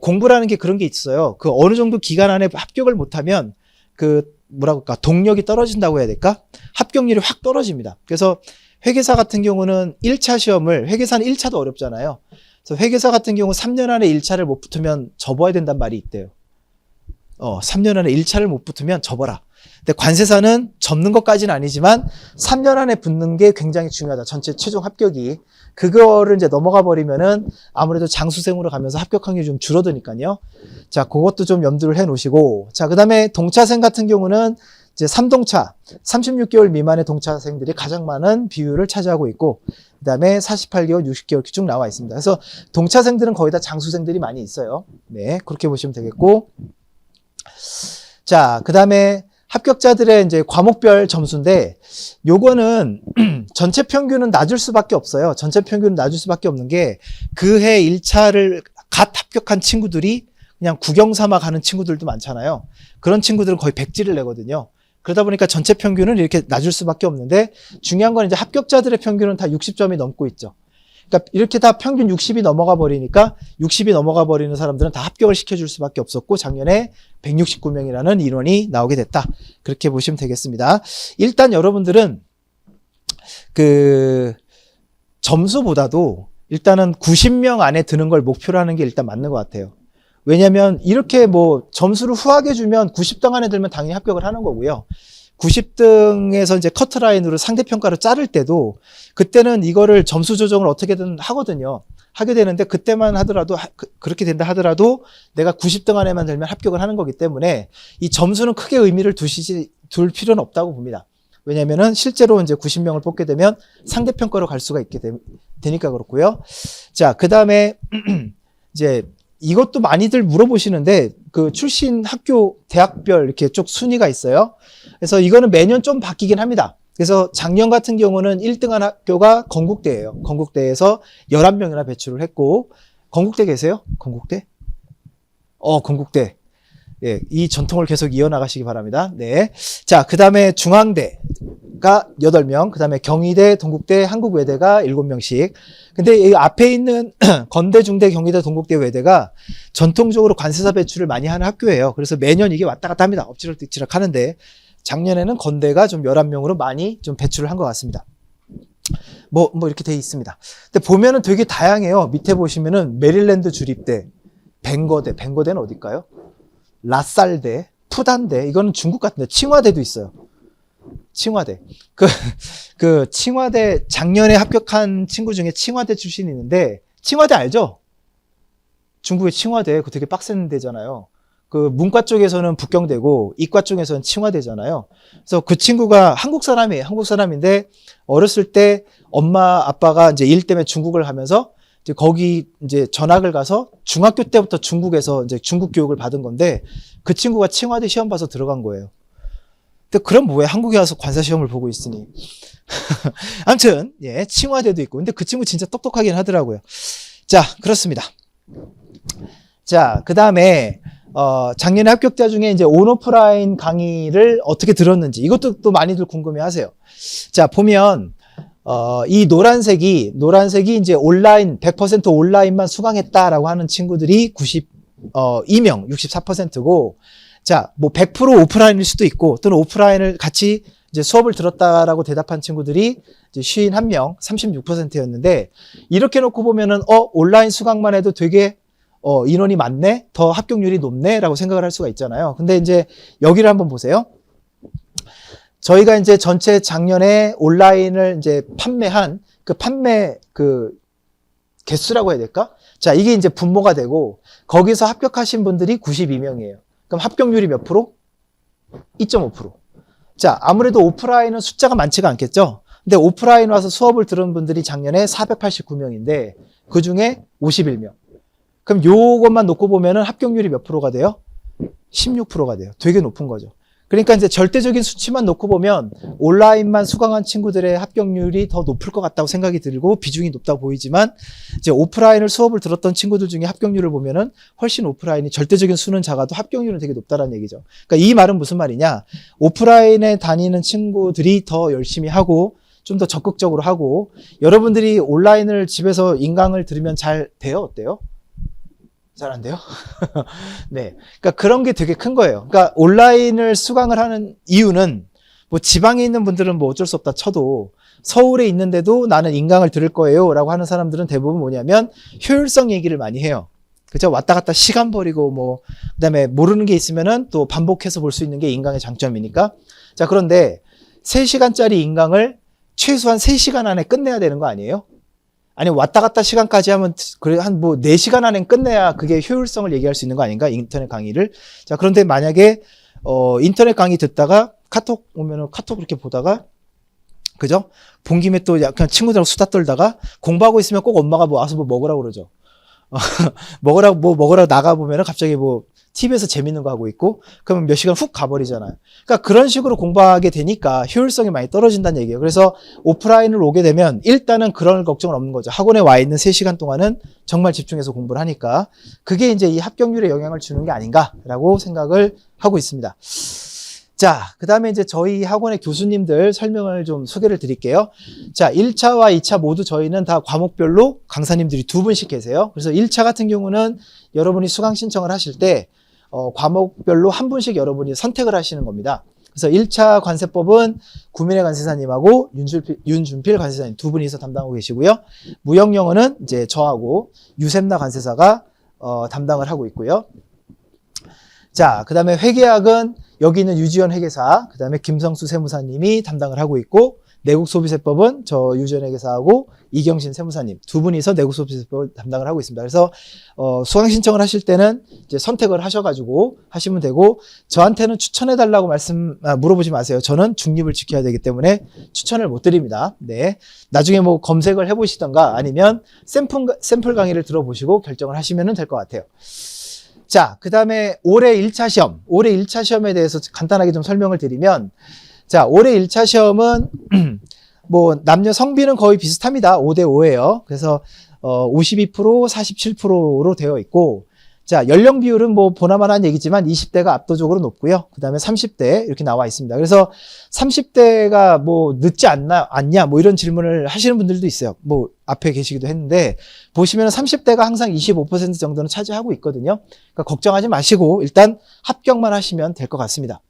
공부라는 게 그런 게 있어요. 그 어느 정도 기간 안에 합격을 못하면 그 뭐라고 할까, 동력이 떨어진다고 해야 될까? 합격률이 확 떨어집니다. 그래서 회계사 같은 경우는 1차 시험을, 회계사는 1차도 어렵잖아요. 그래서 회계사 같은 경우 3년 안에 1차를 못 붙으면 접어야 된단 말이 있대요. 3년 안에 1차를 못 붙으면 접어라. 근데 관세사는 접는 것까지는 아니지만 3년 안에 붙는 게 굉장히 중요하다. 전체 최종 합격이. 그거를 이제 넘어가 버리면은 아무래도 장수생으로 가면서 합격 확률이 좀 줄어드니까요. 자, 그것도 좀 염두를 해 놓으시고. 자, 그 다음에 동차생 같은 경우는 이제 3동차, 36개월 미만의 동차생들이 가장 많은 비율을 차지하고 있고, 그 다음에 48개월, 60개월 이렇게 쭉 나와 있습니다. 그래서 동차생들은 거의 다 장수생들이 많이 있어요. 네, 그렇게 보시면 되겠고. 자, 그 다음에 합격자들의 이제 과목별 점수인데, 요거는 전체 평균은 낮을 수밖에 없어요. 전체 평균은 낮을 수밖에 없는 게, 그 해 1차를 갓 합격한 친구들이 그냥 구경 삼아 가는 친구들도 많잖아요. 그런 친구들은 거의 백지를 내거든요. 그러다 보니까 전체 평균은 이렇게 낮을 수밖에 없는데, 중요한 건 이제 합격자들의 평균은 다 60점이 넘고 있죠. 그러니까 이렇게 다 평균 60이 넘어가 버리니까 60이 넘어가 버리는 사람들은 다 합격을 시켜줄 수밖에 없었고, 작년에 169명이라는 인원이 나오게 됐다. 그렇게 보시면 되겠습니다. 일단 여러분들은 그 점수보다도 일단은 90명 안에 드는 걸 목표로 하는 게 일단 맞는 것 같아요. 왜냐면 이렇게 뭐 점수를 후하게 주면 90등 안에 들면 당연히 합격을 하는 거고요. 90등에서 이제 커트라인으로 상대평가를 자를 때도 그때는 이거를 점수 조정을 어떻게든 하거든요. 하게 되는데 그때만 하더라도 그렇게 된다 하더라도 내가 90등 안에만 들면 합격을 하는 거기 때문에 이 점수는 크게 의미를 둘 필요는 없다고 봅니다. 왜냐면은 실제로 이제 90명을 뽑게 되면 상대평가로 갈 수가 있게 되니까 그렇고요. 자, 그 다음에 이제 이것도 많이들 물어보시는데 그 출신 학교 대학별 이렇게 쭉 순위가 있어요. 그래서 이거는 매년 좀 바뀌긴 합니다. 그래서 작년 같은 경우는 1등한 학교가 건국대예요. 건국대에서 11명이나 배출을 했고, 건국대 계세요? 건국대? 건국대. 예, 이 전통을 계속 이어나가시기 바랍니다. 네. 자, 그 다음에 중앙대가 8명, 그 다음에 경희대, 동국대, 한국외대가 7명씩. 근데 이 앞에 있는 건대, 중대, 경희대, 동국대, 외대가 전통적으로 관세사 배출을 많이 하는 학교예요. 그래서 매년 이게 왔다 갔다 합니다. 엎치락뒤치락 하는데, 작년에는 건대가 좀 11명으로 많이 좀 배출을 한 것 같습니다. 뭐 이렇게 돼 있습니다. 근데 보면은 되게 다양해요. 밑에 보시면은 메릴랜드 주립대, 벵거대는 어딜까요? 라살대, 푸단대, 이거는 중국 같은데, 칭화대도 있어요. 칭화대. 그 칭화대, 작년에 합격한 친구 중에 칭화대 출신이 있는데, 칭화대 알죠? 중국의 칭화대, 그거 되게 빡센 데잖아요. 그 문과 쪽에서는 북경대고, 이과 쪽에서는 칭화대잖아요. 그래서 그 친구가 한국 사람이에요. 한국 사람인데, 어렸을 때 엄마, 아빠가 이제 일 때문에 중국을 가면서, 이제 거기 이제 전학을 가서 중학교 때부터 중국에서 이제 중국 교육을 받은 건데 그 친구가 칭화대 시험 봐서 들어간 거예요. 근데 그럼 뭐해? 한국에 와서 관사 시험을 보고 있으니. 아무튼 예, 칭화대도 있고. 근데 그 친구 진짜 똑똑하긴 하더라고요. 자, 그렇습니다. 자, 그다음에 작년에 합격자 중에 이제 온오프라인 강의를 어떻게 들었는지 이것도 또 많이들 궁금해 하세요. 자, 보면 이 노란색이 이제 온라인, 100% 온라인만 수강했다라고 하는 친구들이 92명, 64%고, 자, 뭐 100% 오프라인일 수도 있고, 또는 오프라인을 같이 이제 수업을 들었다라고 대답한 친구들이 이제 51명, 36%였는데, 이렇게 놓고 보면은, 온라인 수강만 해도 되게, 인원이 많네? 더 합격률이 높네? 라고 생각을 할 수가 있잖아요. 근데 이제 여기를 한번 보세요. 저희가 이제 전체 작년에 온라인을 이제 판매한 그 판매 개수라고 해야 될까? 자, 이게 이제 분모가 되고 거기서 합격하신 분들이 92명이에요. 그럼 합격률이 몇 프로? 2.5%. 자, 아무래도 오프라인은 숫자가 많지가 않겠죠? 근데 오프라인 와서 수업을 들은 분들이 작년에 489명인데 그 중에 51명. 그럼 요것만 놓고 보면은 합격률이 몇 프로가 돼요? 16%가 돼요. 되게 높은 거죠. 그러니까 이제 절대적인 수치만 놓고 보면 온라인만 수강한 친구들의 합격률이 더 높을 것 같다고 생각이 들고 비중이 높다고 보이지만 이제 오프라인을 수업을 들었던 친구들 중에 합격률을 보면은 훨씬 오프라인이 절대적인 수는 작아도 합격률은 되게 높다라는 얘기죠. 그러니까 이 말은 무슨 말이냐? 오프라인에 다니는 친구들이 더 열심히 하고 좀 더 적극적으로 하고 여러분들이 온라인을 집에서 인강을 들으면 잘 돼요? 어때요? 잘 안 돼요? 네. 그러니까 그런 게 되게 큰 거예요. 그러니까 온라인을 수강을 하는 이유는 뭐 지방에 있는 분들은 뭐 어쩔 수 없다 쳐도 서울에 있는데도 나는 인강을 들을 거예요 라고 하는 사람들은 대부분 뭐냐면 효율성 얘기를 많이 해요. 그죠? 왔다 갔다 시간 버리고 뭐 그다음에 모르는 게 있으면은 또 반복해서 볼 수 있는 게 인강의 장점이니까. 자, 그런데 3시간짜리 인강을 최소한 3시간 안에 끝내야 되는 거 아니에요? 아니 왔다 갔다 시간까지 하면 그래 한 뭐 4시간 안에 끝내야 그게 효율성을 얘기할 수 있는 거 아닌가? 인터넷 강의를. 자, 그런데 만약에 인터넷 강의 듣다가 카톡 오면은 카톡 그렇게 보다가 그죠? 본 김에 또 약간 친구들하고 수다 떨다가 공부하고 있으면 꼭 엄마가 뭐 와서 뭐 먹으라고 그러죠. 먹으라고 나가보면은 갑자기 뭐 TV에서 재밌는 거 하고 있고 그러면 몇 시간 훅 가버리잖아요. 그러니까 그런 식으로 공부하게 되니까 효율성이 많이 떨어진다는 얘기예요. 그래서 오프라인을 오게 되면 일단은 그런 걱정은 없는 거죠. 학원에 와 있는 3시간 동안은 정말 집중해서 공부를 하니까 그게 이제 이 합격률에 영향을 주는 게 아닌가라고 생각을 하고 있습니다. 자, 그 다음에 이제 저희 학원의 교수님들 설명을 좀 소개를 드릴게요. 자, 1차와 2차 모두 저희는 다 과목별로 강사님들이 2분씩 계세요. 그래서 1차 같은 경우는 여러분이 수강 신청을 하실 때 과목별로 한 분씩 여러분이 선택을 하시는 겁니다. 그래서 1차 관세법은 구민혜 관세사님하고 윤준필 관세사님 2분이서 담당하고 계시고요. 무역영어는 이제 저하고 유샘나 관세사가 담당을 하고 있고요. 자, 그 다음에 회계학은 여기 있는 유지연 회계사, 그 다음에 김성수 세무사님이 담당을 하고 있고, 내국소비세법은 저 유지연 회계사하고 이경신 세무사님 2분이서 내국소비세법을 담당을 하고 있습니다. 그래서 수강 신청을 하실 때는 이제 선택을 하셔가지고 하시면 되고, 저한테는 추천해달라고 물어보지 마세요. 저는 중립을 지켜야 되기 때문에 추천을 못 드립니다. 네, 나중에 뭐 검색을 해보시던가 아니면 샘플 강의를 들어보시고 결정을 하시면 될 것 같아요. 자, 그 다음에 올해 1차 시험, 올해 1차 시험에 대해서 간단하게 좀 설명을 드리면, 자, 올해 1차 시험은 뭐 남녀 성비는 거의 비슷합니다. 5대5예요. 그래서 52%, 47%로 되어 있고, 자, 연령 비율은 뭐 보나마나한 얘기지만 20대가 압도적으로 높고요. 그 다음에 30대 이렇게 나와 있습니다. 그래서 30대가 뭐 늦지 않냐 뭐 이런 질문을 하시는 분들도 있어요. 뭐 앞에 계시기도 했는데 보시면 30대가 항상 25% 정도는 차지하고 있거든요. 그러니까 걱정하지 마시고 일단 합격만 하시면 될 것 같습니다.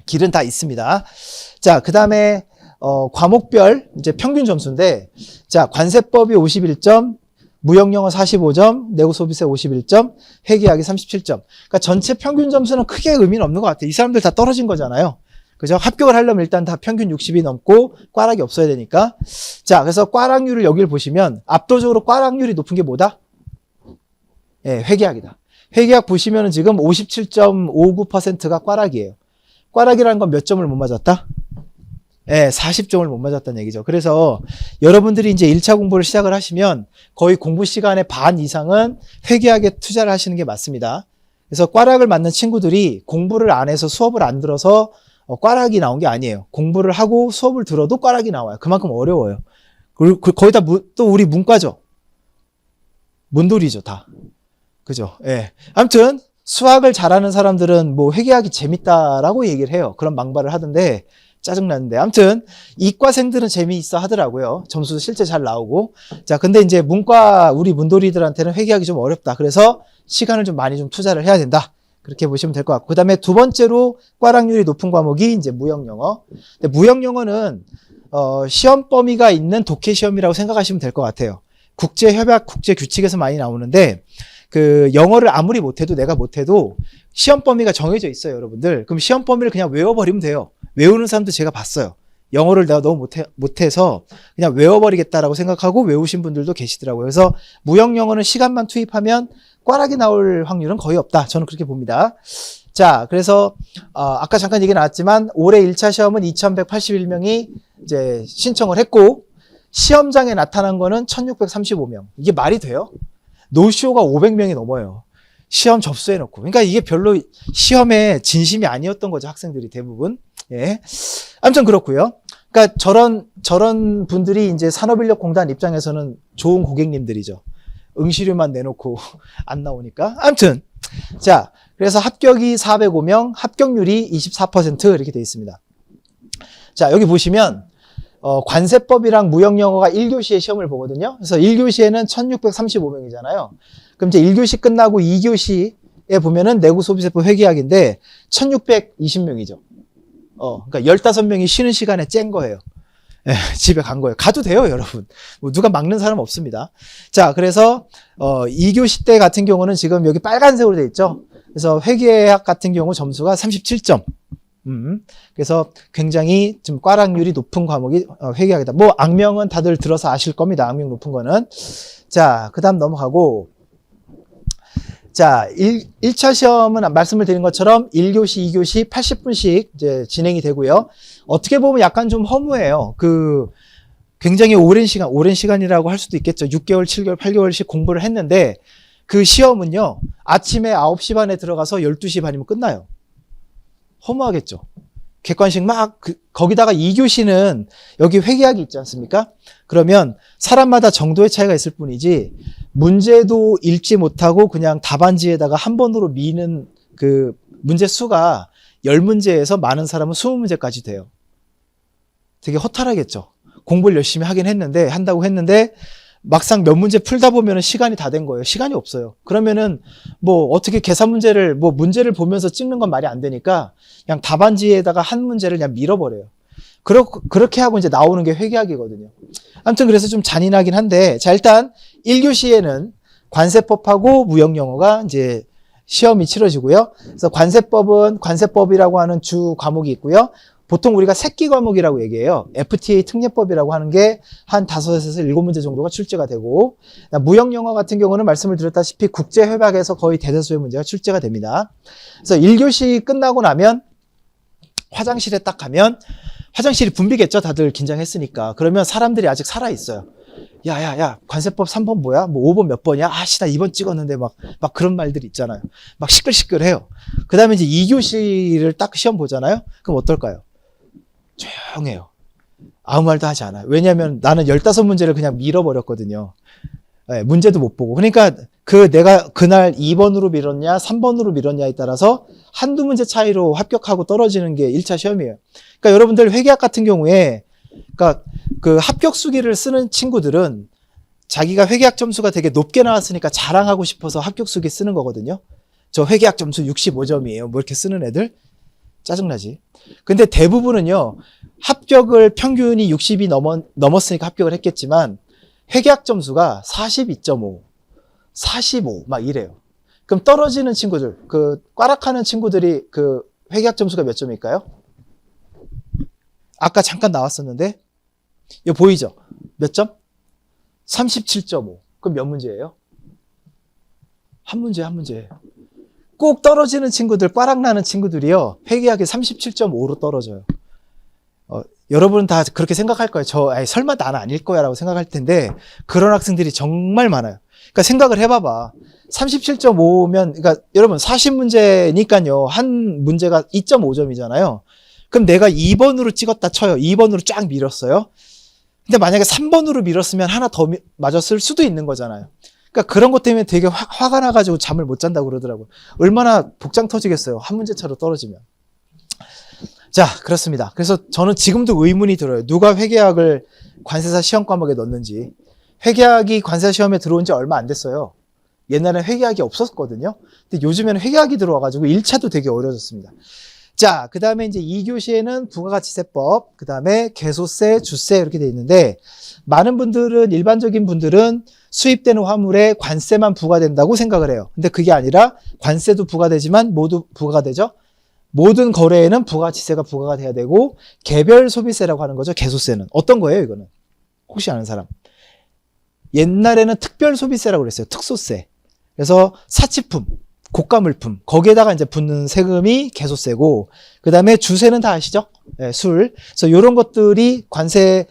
길은 다 있습니다. 자, 그 다음에 과목별 이제 평균 점수인데, 자, 관세법이 51점, 무역영어 45점, 내국소비세 51점, 회계학이 37점. 그러니까 전체 평균 점수는 크게 의미는 없는 것 같아요. 이 사람들 다 떨어진 거잖아요. 그죠? 합격을 하려면 일단 다 평균 60이 넘고 꽈락이 없어야 되니까. 자, 그래서 꽈락률을 여기를 보시면 압도적으로 꽈락률이 높은 게 뭐다? 예, 회계학이다. 회계학 보시면은 지금 57.59%가 꽈락이에요. 꽈락이라는 건 몇 점을 못 맞았다? 예, 40점을 못 맞았다는 얘기죠. 그래서 여러분들이 이제 1차 공부를 시작을 하시면 거의 공부 시간의 반 이상은 회계학에 투자를 하시는 게 맞습니다. 그래서 꽈락을 맞는 친구들이 공부를 안 해서 수업을 안 들어서 꽈락이 나온 게 아니에요. 공부를 하고 수업을 들어도 꽈락이 나와요. 그만큼 어려워요. 그리고 거의 다 또 우리 문과죠. 문돌이죠, 다. 그죠? 예. 아무튼 수학을 잘하는 사람들은 뭐 회계학이 재밌다라고 얘기를 해요. 그런 망발을 하던데 짜증나는데. 아무튼 이과생들은 재미있어 하더라고요. 점수도 실제 잘 나오고. 자, 근데 이제 문과 우리 문돌이들한테는 회계학이 좀 어렵다. 그래서 시간을 좀 많이 좀 투자를 해야 된다. 그렇게 보시면 될 것 같고. 그다음에 두 번째로 꽈락률이 높은 과목이 이제 무역영어. 근데 무역영어는 시험 범위가 있는 독해 시험이라고 생각하시면 될 것 같아요. 국제협약, 국제규칙에서 많이 나오는데 그 영어를 아무리 못해도 내가 못해도 시험 범위가 정해져 있어요, 여러분들. 그럼 시험 범위를 그냥 외워버리면 돼요. 외우는 사람도 제가 봤어요. 영어를 내가 너무 못해서 그냥 외워버리겠다라고 생각하고 외우신 분들도 계시더라고요. 그래서 무역영어는 시간만 투입하면 꽈락이 나올 확률은 거의 없다. 저는 그렇게 봅니다. 자, 그래서 아까 잠깐 얘기 나왔지만 올해 1차 시험은 2181명이 이제 신청을 했고 시험장에 나타난 거는 1635명. 이게 말이 돼요? 노쇼가 500명이 넘어요. 시험 접수해놓고. 그러니까 이게 별로 시험에 진심이 아니었던 거죠. 학생들이 대부분. 예. 아무튼 그렇고요. 그러니까 저런 분들이 이제 산업인력공단 입장에서는 좋은 고객님들이죠. 응시료만 내놓고 안 나오니까. 아무튼 자, 그래서 합격이 405명, 합격률이 24% 이렇게 돼 있습니다. 자, 여기 보시면 관세법이랑 무역영어가 1교시에 시험을 보거든요. 그래서 1교시에는 1635명이잖아요. 그럼 이제 1교시 끝나고 2교시에 보면은 내구소비세법 회계학인데 1620명이죠. 그러니까 15명이 쉬는 시간에 짠 거예요. 예, 집에 간 거예요. 가도 돼요, 여러분. 뭐 누가 막는 사람 없습니다. 자, 그래서 2교시 때 같은 경우는 지금 여기 빨간색으로 돼 있죠. 그래서 회계학 같은 경우 점수가 37점. 그래서 굉장히 좀 꽈락률이 높은 과목이 회계학이다. 뭐 악명은 다들 들어서 아실 겁니다. 악명 높은 거는. 자, 그다음 넘어가고. 자, 1차 시험은 말씀을 드린 것처럼 1교시, 2교시 80분씩 이제 진행이 되고요. 어떻게 보면 약간 좀 허무해요. 굉장히 오랜 시간이라고 할 수도 있겠죠. 6개월, 7개월, 8개월씩 공부를 했는데 그 시험은요, 아침에 9시 반에 들어가서 12시 반이면 끝나요. 허무하겠죠. 객관식 거기다가 2교시는 여기 회계학이 있지 않습니까? 그러면 사람마다 정도의 차이가 있을 뿐이지 문제도 읽지 못하고 그냥 답안지에다가 한 번으로 미는 그 문제 수가 10문제에서 많은 사람은 20문제까지 돼요. 되게 허탈하겠죠. 공부를 열심히 한다고 했는데 막상 몇 문제 풀다 보면 시간이 다 된 거예요. 시간이 없어요. 그러면은 뭐 어떻게 계산 문제를 문제를 보면서 찍는 건 말이 안 되니까 그냥 답안지에다가 한 문제를 그냥 밀어버려요. 그렇게 하고 이제 나오는 게 회계학이거든요. 아무튼 그래서 좀 잔인하긴 한데, 자, 일단 1교시에는 관세법하고 무역영어가 이제 시험이 치러지고요. 그래서 관세법이라고 하는 주 과목이 있고요. 보통 우리가 새끼 과목이라고 얘기해요. FTA 특례법이라고 하는 게 한 5에서 7문제 정도가 출제가 되고, 무역영어 같은 경우는 말씀을 드렸다시피 국제협약에서 거의 대다수의 문제가 출제가 됩니다. 그래서 1교시 끝나고 나면 화장실에 딱 가면 화장실이 붐비겠죠. 다들 긴장했으니까. 그러면 사람들이 아직 살아있어요. 야, 관세법 3번 뭐야? 뭐 5번 몇 번이야? 아씨, 나 2번 찍었는데 막 그런 말들이 있잖아요. 막 시끌시끌해요. 그 다음에 이제 2교시를 딱 시험 보잖아요. 그럼 어떨까요? 조용해요. 아무 말도 하지 않아요. 왜냐하면 나는 15문제를 그냥 밀어버렸거든요. 네, 문제도 못 보고. 그러니까 내가 그날 2번으로 밀었냐, 3번으로 밀었냐에 따라서 한두 문제 차이로 합격하고 떨어지는 게 1차 시험이에요. 그러니까 여러분들 회계학 같은 경우에, 그러니까 그 합격 수기를 쓰는 친구들은 자기가 회계학 점수가 되게 높게 나왔으니까 자랑하고 싶어서 합격 수기 쓰는 거거든요. 저 회계학 점수 65점이에요. 뭐 이렇게 쓰는 애들. 짜증나지. 근데 대부분은요, 합격을 평균이 60이 넘었으니까 합격을 했겠지만, 회계학 점수가 42.5, 45, 막 이래요. 그럼 떨어지는 친구들, 꽈락하는 친구들이 회계학 점수가 몇 점일까요? 아까 잠깐 나왔었는데, 이거 보이죠? 몇 점? 37.5. 그럼 몇 문제예요? 한 문제예요. 꼭 떨어지는 친구들, 꽈락나는 친구들이요, 회계학이 37.5로 떨어져요. 여러분은 다 그렇게 생각할 거예요. 설마 나는 아닐 거야 라고 생각할 텐데, 그런 학생들이 정말 많아요. 그러니까 생각을 해봐봐. 37.5면, 그러니까 여러분 40문제니까요, 한 문제가 2.5점이잖아요. 그럼 내가 2번으로 찍었다 쳐요. 2번으로 쫙 밀었어요. 근데 만약에 3번으로 밀었으면 하나 더 맞았을 수도 있는 거잖아요. 그러니까 그런 것 때문에 되게 화가 나가지고 잠을 못 잔다고 그러더라고요. 얼마나 복장 터지겠어요. 한 문제 차로 떨어지면. 자, 그렇습니다. 그래서 저는 지금도 의문이 들어요. 누가 회계학을 관세사 시험 과목에 넣는지. 회계학이 관세사 시험에 들어온 지 얼마 안 됐어요. 옛날엔 회계학이 없었거든요. 근데 요즘에는 회계학이 들어와가지고 1차도 되게 어려워졌습니다. 자, 그 다음에 이제 2교시에는 부가가치세법, 그 다음에 개소세, 주세 이렇게 돼 있는데, 많은 분들은, 일반적인 분들은 수입되는 화물에 관세만 부과된다고 생각을 해요. 근데 그게 아니라 관세도 부과되지만 모두 부과가 되죠. 모든 거래에는 부가가치세가 부과가 돼야 되고, 개별 소비세라고 하는 거죠. 개소세는. 어떤 거예요, 이거는? 혹시 아는 사람? 옛날에는 특별 소비세라고 그랬어요. 특소세. 그래서 사치품, 고가 물품, 거기에다가 이제 붙는 세금이 개소세고, 그 다음에 주세는 다 아시죠? 네, 술. 그래서 이런 것들이 관세,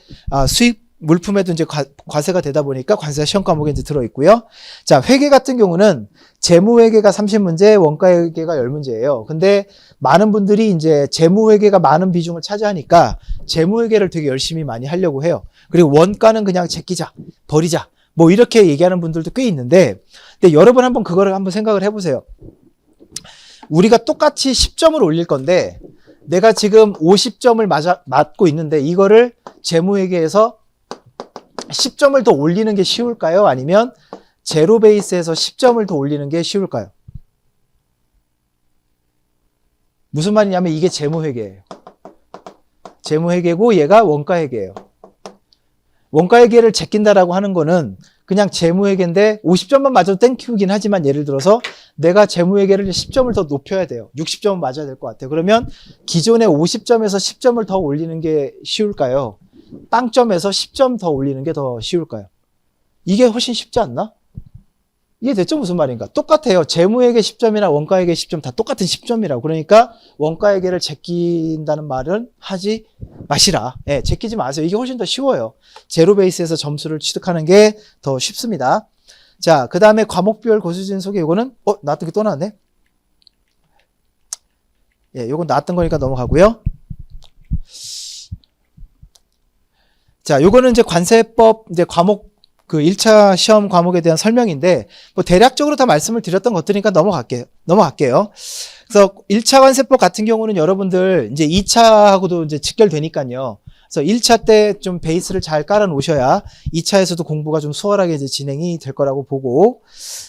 수입 물품에도 이제 과세가 되다 보니까 관세가 시험 과목에 이제 들어있고요. 자, 회계 같은 경우는 재무회계가 30문제, 원가회계가 10문제예요. 근데 많은 분들이 이제 재무회계가 많은 비중을 차지하니까 재무회계를 되게 열심히 많이 하려고 해요. 그리고 원가는 그냥 제끼자, 버리자. 뭐 이렇게 얘기하는 분들도 꽤 있는데, 근데 여러분 한번 그거를 한번 생각을 해보세요. 우리가 똑같이 10점을 올릴 건데, 내가 지금 50점을 맞고 있는데, 이거를 재무회계에서 10점을 더 올리는 게 쉬울까요? 아니면 제로 베이스에서 10점을 더 올리는 게 쉬울까요? 무슨 말이냐면 이게 재무회계예요. 재무회계고 얘가 원가회계예요. 원가회계를 제낀다라고 하는 거는 그냥 재무회계인데 50점만 맞아도 땡큐긴 하지만 예를 들어서 내가 재무회계를 10점을 더 높여야 돼요. 60점은 맞아야 될 것 같아요. 그러면 기존의 50점에서 10점을 더 올리는 게 쉬울까요? 빵점에서 10점 더 올리는 게 더 쉬울까요? 이게 훨씬 쉽지 않나? 이해됐죠? 무슨 말인가? 똑같아요. 재무회계 10점이나 원가회계 10점 다 똑같은 10점이라고. 그러니까 원가회계를 제낀다는 말은 하지 마시라. 예, 제끼지 마세요. 이게 훨씬 더 쉬워요. 제로 베이스에서 점수를 취득하는 게 더 쉽습니다. 자, 그 다음에 과목별 고수진 소개. 이거는 나왔던 게 또 나왔네. 예, 요건 나왔던 거니까 넘어가고요. 자, 요거는 이제 관세법 이제 과목 그 1차 시험 과목에 대한 설명인데 뭐 대략적으로 다 말씀을 드렸던 것들이니까 넘어갈게요. 그래서 1차 관세법 같은 경우는 여러분들 이제 2차하고도 이제 직결되니까요. 그래서 1차 때 좀 베이스를 잘 깔아 놓으셔야 2차에서도 공부가 좀 수월하게 이제 진행이 될 거라고 보고,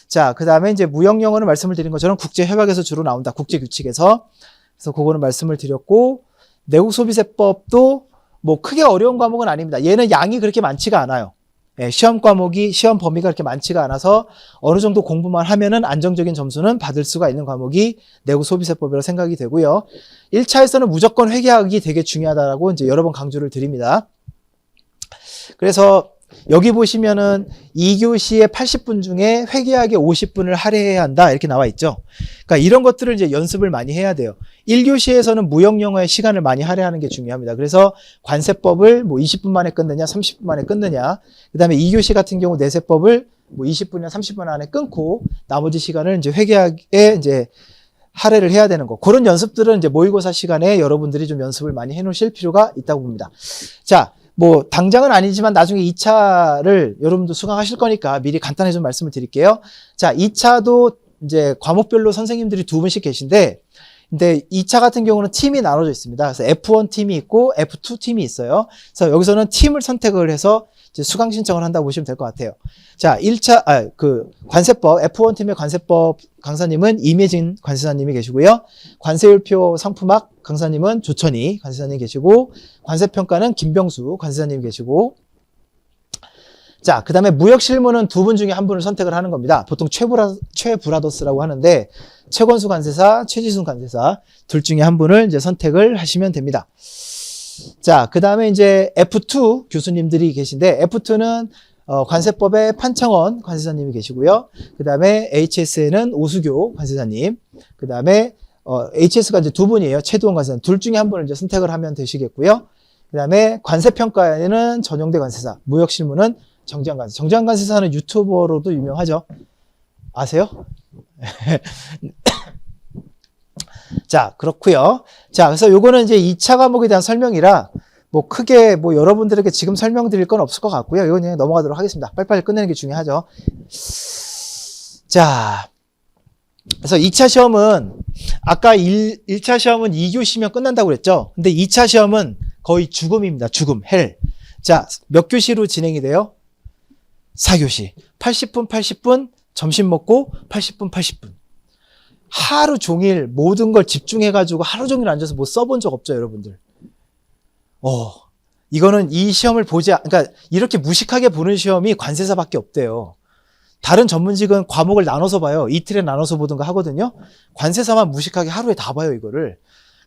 자, 그다음에 이제 무역 영어는 말씀을 드린 것처럼 국제 협약에서 주로 나온다. 국제 규칙에서. 그래서 그거는 말씀을 드렸고, 내국 소비세법도 뭐 크게 어려운 과목은 아닙니다. 얘는 양이 그렇게 많지가 않아요. 예, 시험 범위가 그렇게 많지가 않아서 어느 정도 공부만 하면은 안정적인 점수는 받을 수가 있는 과목이 내국 소비세법이라고 생각이 되고요. 1차에서는 무조건 회계학이 되게 중요하다라고 이제 여러 번 강조를 드립니다. 그래서 여기 보시면은 2교시에 80분 중에 회계학에 50분을 할애해야 한다 이렇게 나와 있죠. 그러니까 이런 것들을 이제 연습을 많이 해야 돼요. 1교시에서는 무역 영어에 시간을 많이 할애하는 게 중요합니다. 그래서 관세법을 뭐 20분 만에 끊느냐 30분 만에 끊느냐, 그다음에 2교시 같은 경우 내세법을 뭐 20분이나 30분 안에 끊고 나머지 시간을 이제 회계학에 이제 할애를 해야 되는 거. 그런 연습들은 이제 모의고사 시간에 여러분들이 좀 연습을 많이 해 놓으실 필요가 있다고 봅니다. 자, 뭐 당장은 아니지만 나중에 2차를 여러분도 수강하실 거니까 미리 간단히 좀 말씀을 드릴게요. 자, 2차도 이제 과목별로 선생님들이 2분씩 계신데, 근데 2차 같은 경우는 팀이 나눠져 있습니다. 그래서 F1 팀이 있고 F2 팀이 있어요. 그래서 여기서는 팀을 선택을 해서 이제 수강 신청을 한다고 보시면 될 것 같아요. 자, 1차, 관세법, F1 팀의 관세법 강사님은 임혜진 관세사님이 계시고요. 관세율표 상품학 강사님은 조천희 관세사님 계시고, 관세평가는 김병수 관세사님 계시고, 자, 그 다음에 무역실무는 2분 중에 1분을 선택을 하는 겁니다. 보통 최브라더스라고 하는데, 최건수 관세사, 최지순 관세사, 둘 중에 1분을 이제 선택을 하시면 됩니다. 자, 그 다음에 이제 F2 교수님들이 계신데, F2는 관세법의 판창원 관세사님이 계시고요. 그 다음에 HS에는 오수교 관세사님, 그 다음에 HS가 이제 2분이에요. 최두원 관세사님. 둘 중에 1분을 이제 선택을 하면 되시겠고요. 그 다음에 관세평가에는 전용대 관세사, 무역실무는 정지한 관세사. 정지한 관세사는 유튜버로도 유명하죠. 아세요? 자, 그렇고요. 자, 그래서 요거는 이제 2차 과목에 대한 설명이라 뭐 크게 뭐 여러분들에게 지금 설명드릴 건 없을 것 같고요. 이건 그냥 넘어가도록 하겠습니다. 빨리빨리 끝내는 게 중요하죠. 자, 그래서 2차 시험은 아까 1차 시험은 2교시면 끝난다고 그랬죠. 근데 2차 시험은 거의 죽음입니다. 죽음, 헬. 자, 몇 교시로 진행이 돼요? 4교시. 80분, 80분, 점심 먹고 80분, 80분. 하루 종일 모든 걸 집중해가지고 하루 종일 앉아서 뭐 써본 적 없죠, 여러분들? 이거는 이 시험을 그러니까 이렇게 무식하게 보는 시험이 관세사밖에 없대요. 다른 전문직은 과목을 나눠서 봐요. 이틀에 나눠서 보든가 하거든요. 관세사만 무식하게 하루에 다 봐요, 이거를.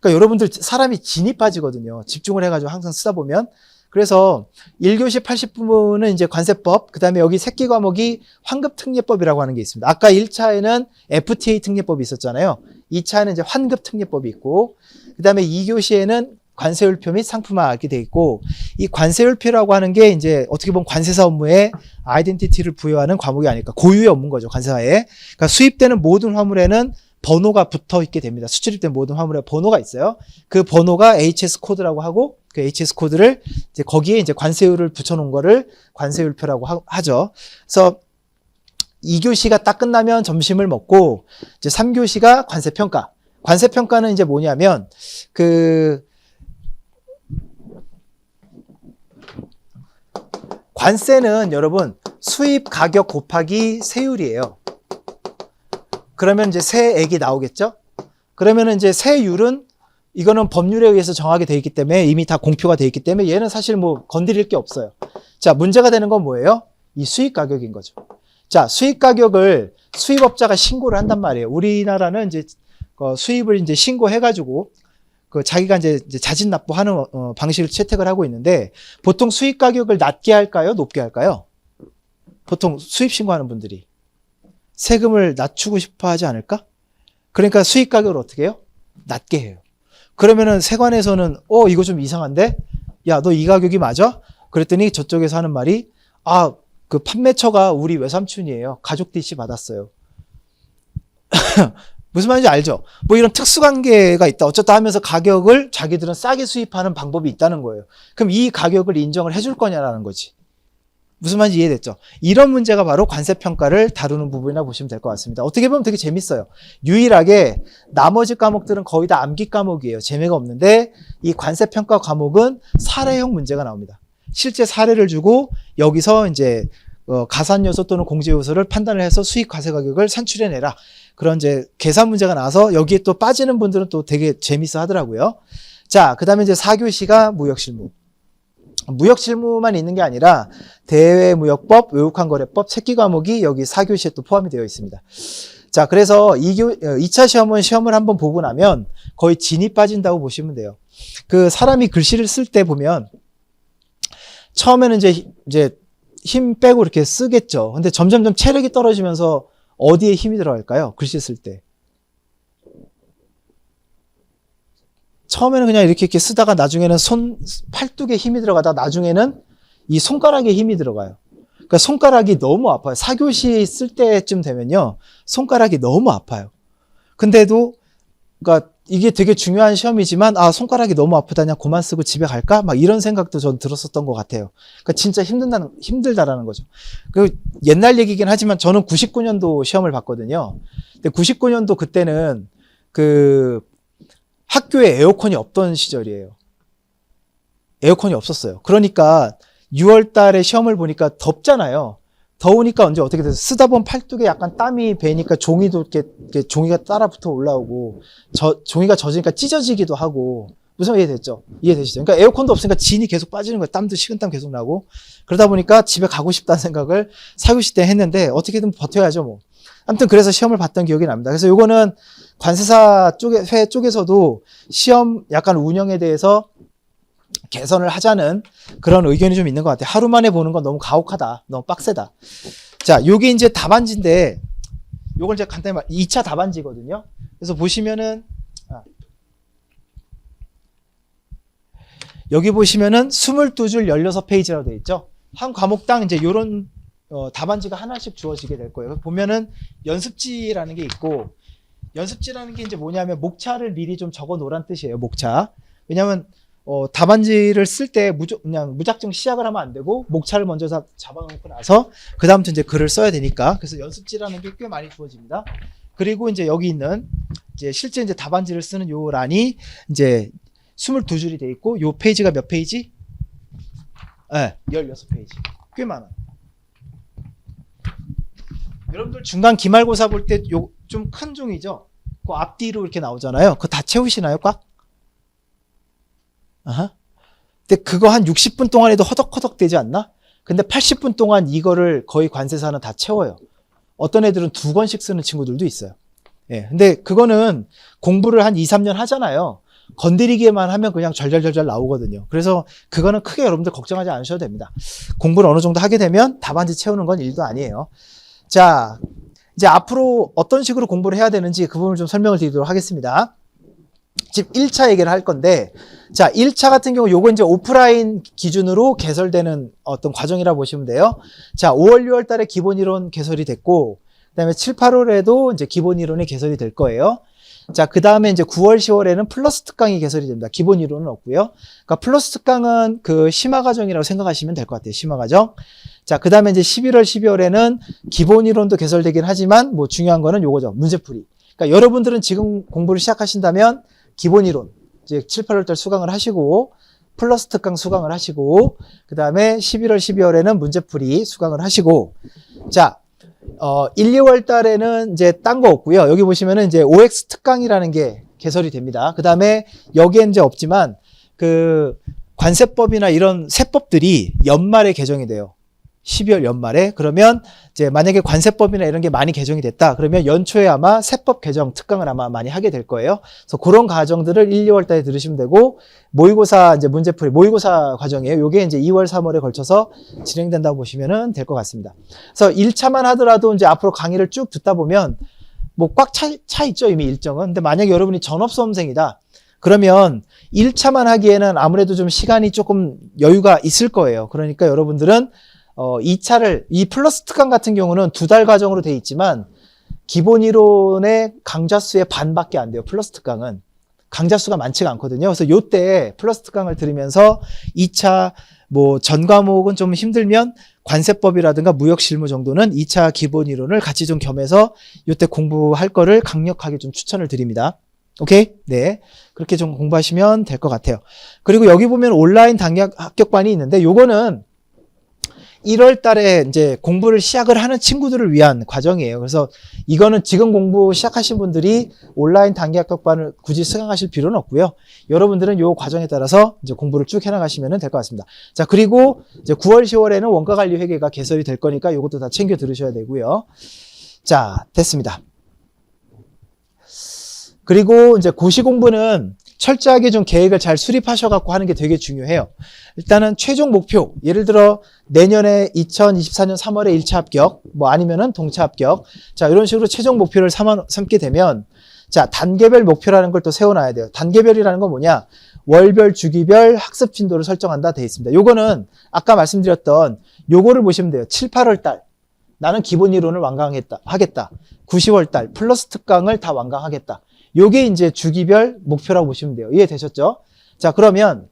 그러니까 여러분들 사람이 진이 빠지거든요. 집중을 해가지고 항상 쓰다 보면. 그래서 1교시 80분은 이제 관세법, 그 다음에 여기 새끼 과목이 환급특례법이라고 하는 게 있습니다. 아까 1차에는 FTA 특례법이 있었잖아요. 2차에는 이제 환급특례법이 있고, 그 다음에 2교시에는 관세율표 및 상품화하게 돼 있고, 이 관세율표라고 하는 게 이제 어떻게 보면 관세사 업무에 아이덴티티를 부여하는 과목이 아닐까. 고유의 업무인 거죠, 관세사에. 그러니까 수입되는 모든 화물에는 번호가 붙어 있게 됩니다. 수출입된 모든 화물에 번호가 있어요. 그 번호가 HS 코드라고 하고, 그 HS 코드를 이제 거기에 이제 관세율을 붙여놓은 거를 관세율표라고 하죠. 그래서 2교시가 딱 끝나면 점심을 먹고, 이제 3교시가 관세평가. 관세평가는 이제 뭐냐면, 관세는 여러분, 수입 가격 곱하기 세율이에요. 그러면 이제 세액이 나오겠죠? 그러면 이제 세율은 이거는 법률에 의해서 정하게 돼 있기 때문에 이미 다 공표가 돼 있기 때문에 얘는 사실 뭐 건드릴 게 없어요. 자, 문제가 되는 건 뭐예요? 이 수입 가격인 거죠. 자, 수입 가격을 수입업자가 신고를 한단 말이에요. 우리나라는 이제 수입을 이제 신고해가지고 자기가 이제 자진 납부하는 방식을 채택을 하고 있는데, 보통 수입 가격을 낮게 할까요? 높게 할까요? 보통 수입 신고하는 분들이 세금을 낮추고 싶어 하지 않을까? 그러니까 수입 가격을 어떻게 해요? 낮게 해요. 그러면은 세관에서는 이거 좀 이상한데? 야, 너 이 가격이 맞아? 그랬더니 저쪽에서 하는 말이, 그 판매처가 우리 외삼촌이에요. 가족 DC 받았어요. 무슨 말인지 알죠? 뭐 이런 특수관계가 있다. 어쩌다 하면서 가격을 자기들은 싸게 수입하는 방법이 있다는 거예요. 그럼 이 가격을 인정을 해줄 거냐라는 거지. 무슨 말인지 이해됐죠? 이런 문제가 바로 관세평가를 다루는 부분이라 보시면 될 것 같습니다. 어떻게 보면 되게 재밌어요. 유일하게 나머지 과목들은 거의 다 암기 과목이에요. 재미가 없는데 이 관세평가 과목은 사례형 문제가 나옵니다. 실제 사례를 주고 여기서 이제 가산요소 또는 공제요소를 판단을 해서 수익 과세 가격을 산출해내라. 그런 이제 계산 문제가 나와서 여기에 또 빠지는 분들은 또 되게 재밌어 하더라고요. 자, 그 다음에 이제 4교시가 무역실무. 무역실무만 있는 게 아니라 대외무역법, 외국환거래법, 새끼 과목이 여기 4교시에 또 포함이 되어 있습니다. 자, 그래서 2차 시험을 한번 보고 나면 거의 진이 빠진다고 보시면 돼요. 그 사람이 글씨를 쓸 때 보면 처음에는 이제 힘 빼고 이렇게 쓰겠죠. 근데 점점점 체력이 떨어지면서 어디에 힘이 들어갈까요? 글씨 쓸 때. 처음에는 그냥 이렇게 쓰다가 나중에는 팔뚝에 힘이 들어가다 나중에는 이 손가락에 힘이 들어가요. 그러니까 손가락이 너무 아파요. 4교시 쓸 때쯤 되면요. 손가락이 너무 아파요. 근데도, 그러니까 이게 되게 중요한 시험이지만, 손가락이 너무 아프다. 그냥 그만 쓰고 집에 갈까? 막 이런 생각도 전 들었었던 것 같아요. 그러니까 진짜 힘들다라는 거죠. 그 옛날 얘기긴 하지만 저는 99년도 시험을 봤거든요. 근데 99년도 그때는 학교에 에어컨이 없던 시절이에요. 에어컨이 없었어요. 그러니까 6월 달에 시험을 보니까 덥잖아요. 더우니까 언제 어떻게 돼서 쓰다 보면 팔뚝에 약간 땀이 배니까 종이도 이렇게 종이가 따라 붙어 올라오고 종이가 젖으니까 찢어지기도 하고. 무슨 이해됐죠? 이해되시죠? 그러니까 에어컨도 없으니까 진이 계속 빠지는 거예요. 땀도 식은땀 계속 나고. 그러다 보니까 집에 가고 싶다는 생각을 4교시 때 했는데 어떻게든 버텨야죠 뭐. 아무튼 그래서 시험을 봤던 기억이 납니다. 그래서 요거는 관세사 회 쪽에서도 시험 약간 운영에 대해서 개선을 하자는 그런 의견이 좀 있는 것 같아요. 하루 만에 보는 건 너무 가혹하다. 너무 빡세다. 자, 요게 이제 답안지인데, 요걸 제가 간단히 2차 답안지거든요. 그래서 보시면은, 여기 보시면은 22줄 16페이지라고 되어 있죠. 한 과목당 이제 요런, 답안지가 하나씩 주어지게 될 거예요. 보면은 연습지라는 게 있고, 연습지라는 게 이제 뭐냐면 목차를 미리 좀 적어 놓으란 뜻이에요. 목차. 왜냐면, 답안지를 쓸 때 그냥 무작정 시작을 하면 안 되고 목차를 먼저 잡아놓고 나서 그 다음부터 이제 글을 써야 되니까. 그래서 연습지라는 게 꽤 많이 주어집니다. 그리고 이제 여기 있는 이제 실제 이제 답안지를 쓰는 요 란이 이제 22줄이 돼 있고 요 페이지가 몇 페이지? 네, 16페이지. 꽤 많아요. 여러분들 중간 기말고사 볼 때 요 좀 큰 종이죠? 그 앞뒤로 이렇게 나오잖아요. 그거 다 채우시나요, 꽉? 근데 그거 한 60분 동안 해도 허덕허덕 되지 않나? 근데 80분 동안 이거를 거의 관세사는 다 채워요. 어떤 애들은 2권씩 쓰는 친구들도 있어요. 예. 근데 그거는 공부를 한 2, 3년 하잖아요. 건드리기만 하면 그냥 절절절절 나오거든요. 그래서 그거는 크게 여러분들 걱정하지 않으셔도 됩니다. 공부를 어느 정도 하게 되면 답안지 채우는 건 일도 아니에요. 자, 이제 앞으로 어떤 식으로 공부를 해야 되는지 그 부분을 좀 설명을 드리도록 하겠습니다. 지금 1차 얘기를 할 건데, 자, 1차 같은 경우 요거 이제 오프라인 기준으로 개설되는 어떤 과정이라고 보시면 돼요. 자, 5월, 6월 달에 기본 이론 개설이 됐고, 그 다음에 7, 8월에도 이제 기본 이론이 개설이 될 거예요. 자, 그 다음에 이제 9월, 10월에는 플러스 특강이 개설이 됩니다. 기본 이론은 없고요. 그러니까 플러스 특강은 그 심화 과정이라고 생각하시면 될 것 같아요. 심화 과정. 자, 그 다음에 이제 11월, 12월에는 기본 이론도 개설되긴 하지만 뭐 중요한 거는 요거죠. 문제풀이. 그러니까 여러분들은 지금 공부를 시작하신다면 기본 이론, 이제 7, 8월 달 수강을 하시고, 플러스 특강 수강을 하시고, 그 다음에 11월, 12월에는 문제풀이 수강을 하시고, 자, 1, 2월 달에는 이제 딴 거 없고요. 여기 보시면은 이제 OX 특강이라는 게 개설이 됩니다. 그 다음에 여기에 이제 없지만 그 관세법이나 이런 세법들이 연말에 개정이 돼요. 12월 연말에. 그러면 이제 만약에 관세법이나 이런 게 많이 개정이 됐다. 그러면 연초에 아마 세법 개정 특강을 아마 많이 하게 될 거예요. 그래서 그런 과정들을 1, 2월 달에 들으시면 되고, 모의고사 이제 문제풀이 모의고사 과정이에요. 요게 이제 2월, 3월에 걸쳐서 진행된다고 보시면 될 것 같습니다. 그래서 1차만 하더라도 이제 앞으로 강의를 쭉 듣다 보면 뭐 꽉 차 있죠, 이미 일정은. 근데 만약에 여러분이 전업수험생이다. 그러면 1차만 하기에는 아무래도 좀 시간이 조금 여유가 있을 거예요. 그러니까 여러분들은 2차를, 이 플러스 특강 같은 경우는 2달 과정으로 돼 있지만, 기본 이론의 강좌 수의 반밖에 안 돼요. 플러스 특강은. 강좌 수가 많지가 않거든요. 그래서 요때 플러스 특강을 들으면서 2차 뭐 전 과목은 좀 힘들면 관세법이라든가 무역 실무 정도는 2차 기본 이론을 같이 좀 겸해서 요때 공부할 거를 강력하게 좀 추천을 드립니다. 오케이? 네. 그렇게 좀 공부하시면 될 것 같아요. 그리고 여기 보면 온라인 단기 합격반이 있는데, 요거는 1월 달에 이제 공부를 시작을 하는 친구들을 위한 과정이에요. 그래서 이거는 지금 공부 시작하신 분들이 온라인 단기 합격반을 굳이 수강하실 필요는 없고요. 여러분들은 이 과정에 따라서 이제 공부를 쭉 해나가시면 될 것 같습니다. 자, 그리고 이제 9월, 10월에는 원가관리 회계가 개설이 될 거니까 이것도 다 챙겨 들으셔야 되고요. 자, 됐습니다. 그리고 이제 고시 공부는 철저하게 좀 계획을 잘 수립하셔갖고 하는 게 되게 중요해요. 일단은 최종 목표, 예를 들어 내년에 2024년 3월에 1차 합격, 뭐 아니면은 동차 합격. 자, 이런 식으로 최종 목표를 삼게 되면, 자, 단계별 목표라는 걸 또 세워놔야 돼요. 단계별이라는 건 뭐냐? 월별, 주기별 학습 진도를 설정한다 돼 있습니다. 요거는 아까 말씀드렸던 요거를 보시면 돼요. 7, 8월 달. 나는 기본 이론을 하겠다. 9, 10월 달 플러스 특강을 다 완강하겠다. 요게 이제 주기별 목표라고 보시면 돼요. 이해되셨죠? 자, 그러면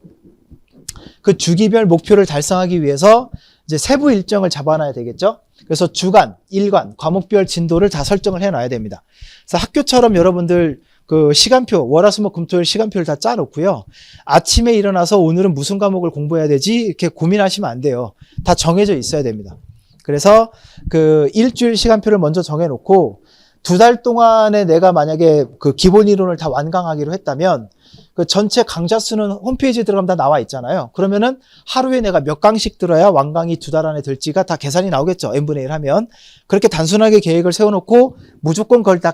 그 주기별 목표를 달성하기 위해서 이제 세부 일정을 잡아놔야 되겠죠? 그래서 주간, 일간, 과목별 진도를 다 설정을 해놔야 됩니다. 그래서 학교처럼 여러분들 그 시간표, 월화수목금토일 시간표를 다 짜놓고요. 아침에 일어나서 오늘은 무슨 과목을 공부해야 되지? 이렇게 고민하시면 안 돼요. 다 정해져 있어야 됩니다. 그래서 그 일주일 시간표를 먼저 정해놓고 2달 동안에 내가 만약에 그 기본 이론을 다 완강하기로 했다면 그 전체 강좌 수는 홈페이지에 들어가면 다 나와 있잖아요. 그러면은 하루에 내가 몇 강씩 들어야 완강이 2달 안에 될지가 다 계산이 나오겠죠. n분의 1 하면. 그렇게 단순하게 계획을 세워놓고 무조건 그걸 다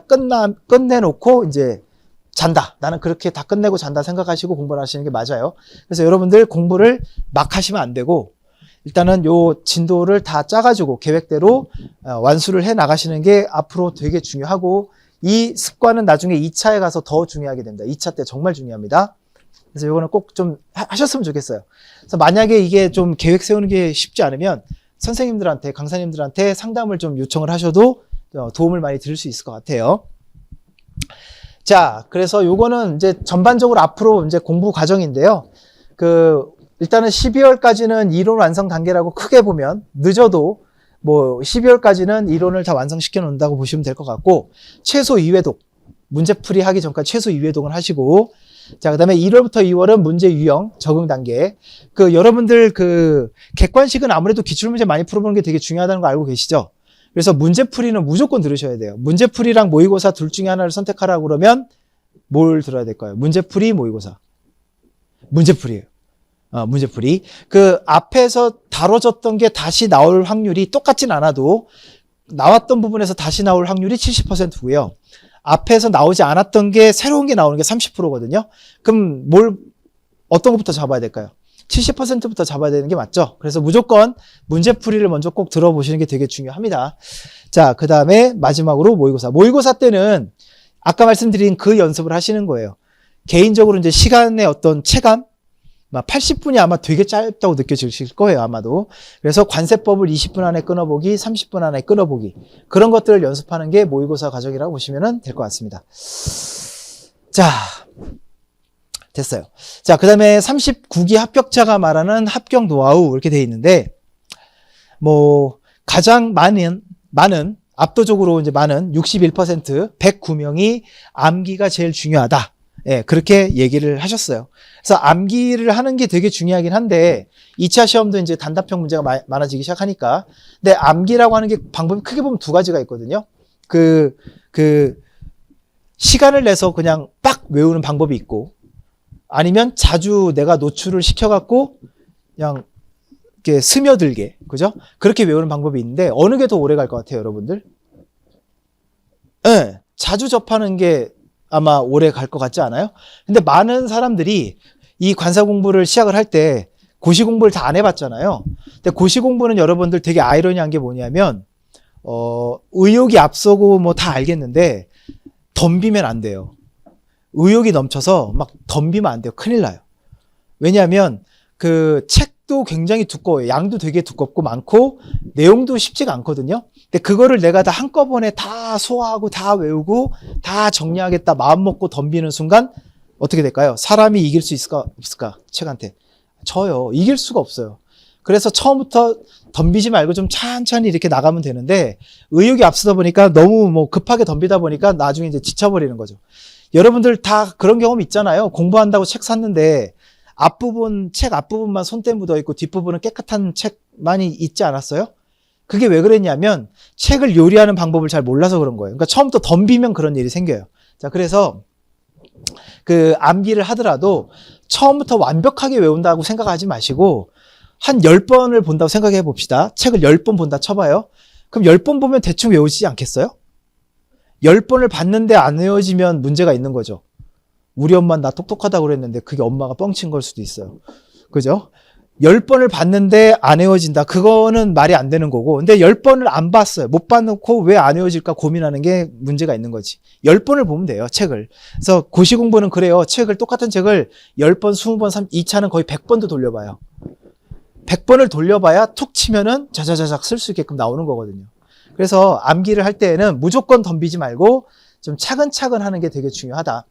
끝내놓고 이제 잔다. 나는 그렇게 다 끝내고 잔다 생각하시고 공부를 하시는 게 맞아요. 그래서 여러분들 공부를 막 하시면 안 되고 일단은 요 진도를 다 짜가지고 계획대로 완수를 해 나가시는 게 앞으로 되게 중요하고 이 습관은 나중에 2차에 가서 더 중요하게 됩니다. 2차 때 정말 중요합니다. 그래서 요거는 꼭 좀 하셨으면 좋겠어요. 그래서 만약에 이게 좀 계획 세우는 게 쉽지 않으면 선생님들한테, 강사님들한테 상담을 좀 요청을 하셔도 도움을 많이 드릴 수 있을 것 같아요. 자, 그래서 요거는 이제 전반적으로 앞으로 이제 공부 과정인데요. 일단은 12월까지는 이론 완성 단계라고 크게 보면 늦어도 뭐 12월까지는 이론을 다 완성시켜 놓는다고 보시면 될 것 같고 최소 2회독 문제풀이 하기 전까지 최소 2회독을 하시고 자 그다음에 1월부터 2월은 문제 유형 적응 단계 여러분들 객관식은 아무래도 기출문제 많이 풀어보는 게 되게 중요하다는 거 알고 계시죠? 그래서 문제풀이는 무조건 들으셔야 돼요. 문제풀이랑 모의고사 둘 중에 하나를 선택하라고 그러면 뭘 들어야 될까요? 문제풀이, 모의고사. 문제풀이에요. 문제풀이. 앞에서 다뤄졌던 게 다시 나올 확률이 똑같진 않아도 나왔던 부분에서 다시 나올 확률이 70%고요. 앞에서 나오지 않았던 게 새로운 게 나오는 게 30%거든요. 그럼 어떤 것부터 잡아야 될까요? 70%부터 잡아야 되는 게 맞죠? 그래서 무조건 문제풀이를 먼저 꼭 들어보시는 게 되게 중요합니다. 자, 그 다음에 마지막으로 모의고사. 모의고사 때는 아까 말씀드린 그 연습을 하시는 거예요. 개인적으로 이제 시간의 어떤 체감, 80분이 아마 되게 짧다고 느껴지실 거예요, 아마도. 그래서 관세법을 20분 안에 끊어보기, 30분 안에 끊어보기. 그런 것들을 연습하는 게 모의고사 과정이라고 보시면 될 것 같습니다. 자, 됐어요. 자, 그 다음에 39기 합격자가 말하는 합격 노하우 이렇게 돼 있는데, 뭐, 가장 많은, 압도적으로 이제 많은 61%, 109명이 암기가 제일 중요하다. 예, 그렇게 얘기를 하셨어요. 그래서 암기를 하는 게 되게 중요하긴 한데 2차 시험도 이제 단답형 문제가 많아지기 시작하니까. 근데 암기라고 하는 게 방법이 크게 보면 두 가지가 있거든요. 그 시간을 내서 그냥 빡 외우는 방법이 있고, 아니면 자주 내가 노출을 시켜갖고 그냥 이렇게 스며들게, 그죠? 그렇게 외우는 방법이 있는데 어느 게 더 오래 갈 것 같아요, 여러분들? 네, 자주 접하는 게 아마 오래 갈 것 같지 않아요? 근데 많은 사람들이 이 관사 공부를 시작을 할 때 고시 공부를 다 안 해봤잖아요. 근데 고시 공부는 여러분들 되게 아이러니한 게 뭐냐면, 의욕이 앞서고 뭐 다 알겠는데, 덤비면 안 돼요. 의욕이 넘쳐서 막 덤비면 안 돼요. 큰일 나요. 왜냐하면 그 책도 굉장히 두꺼워요. 양도 되게 두껍고 많고, 내용도 쉽지가 않거든요. 근데 그거를 내가 다 한꺼번에 다 소화하고 다 외우고 다 정리하겠다 마음 먹고 덤비는 순간 어떻게 될까요? 사람이 이길 수 있을까 없을까? 책한테 져요. 이길 수가 없어요. 그래서 처음부터 덤비지 말고 좀 천천히 이렇게 나가면 되는데, 의욕이 앞서다 보니까 너무 뭐 급하게 덤비다 보니까 나중에 이제 지쳐버리는 거죠. 여러분들 다 그런 경험 있잖아요. 공부한다고 책 샀는데 책 앞부분만 손때 묻어 있고 뒷부분은 깨끗한 책 많이 있지 않았어요? 그게 왜 그랬냐면 책을 요리하는 방법을 잘 몰라서 그런 거예요. 그러니까 처음부터 덤비면 그런 일이 생겨요. 자, 그래서 그 암기를 하더라도 처음부터 완벽하게 외운다고 생각하지 마시고 한 10번을 본다고 생각해 봅시다. 책을 10번 본다 쳐봐요. 그럼 10번 보면 대충 외우시지 않겠어요? 10번을 봤는데 안 외워지면 문제가 있는 거죠. 우리 엄마는 나 똑똑하다고 그랬는데 그게 엄마가 뻥친 걸 수도 있어요. 그죠? 10번을 봤는데 안 외워진다. 그거는 말이 안 되는 거고. 근데 10번을 안 봤어요. 못 봐놓고 왜 안 외워질까 고민하는 게 문제가 있는 거지. 10번을 보면 돼요, 책을. 그래서 고시 공부는 그래요. 똑같은 책을 10번, 20번, 2차는 거의 100번도 돌려봐요. 100번을 돌려봐야 툭 치면은 자자자작 쓸 수 있게끔 나오는 거거든요. 그래서 암기를 할 때에는 무조건 덤비지 말고 좀 차근차근 하는 게 되게 중요하다.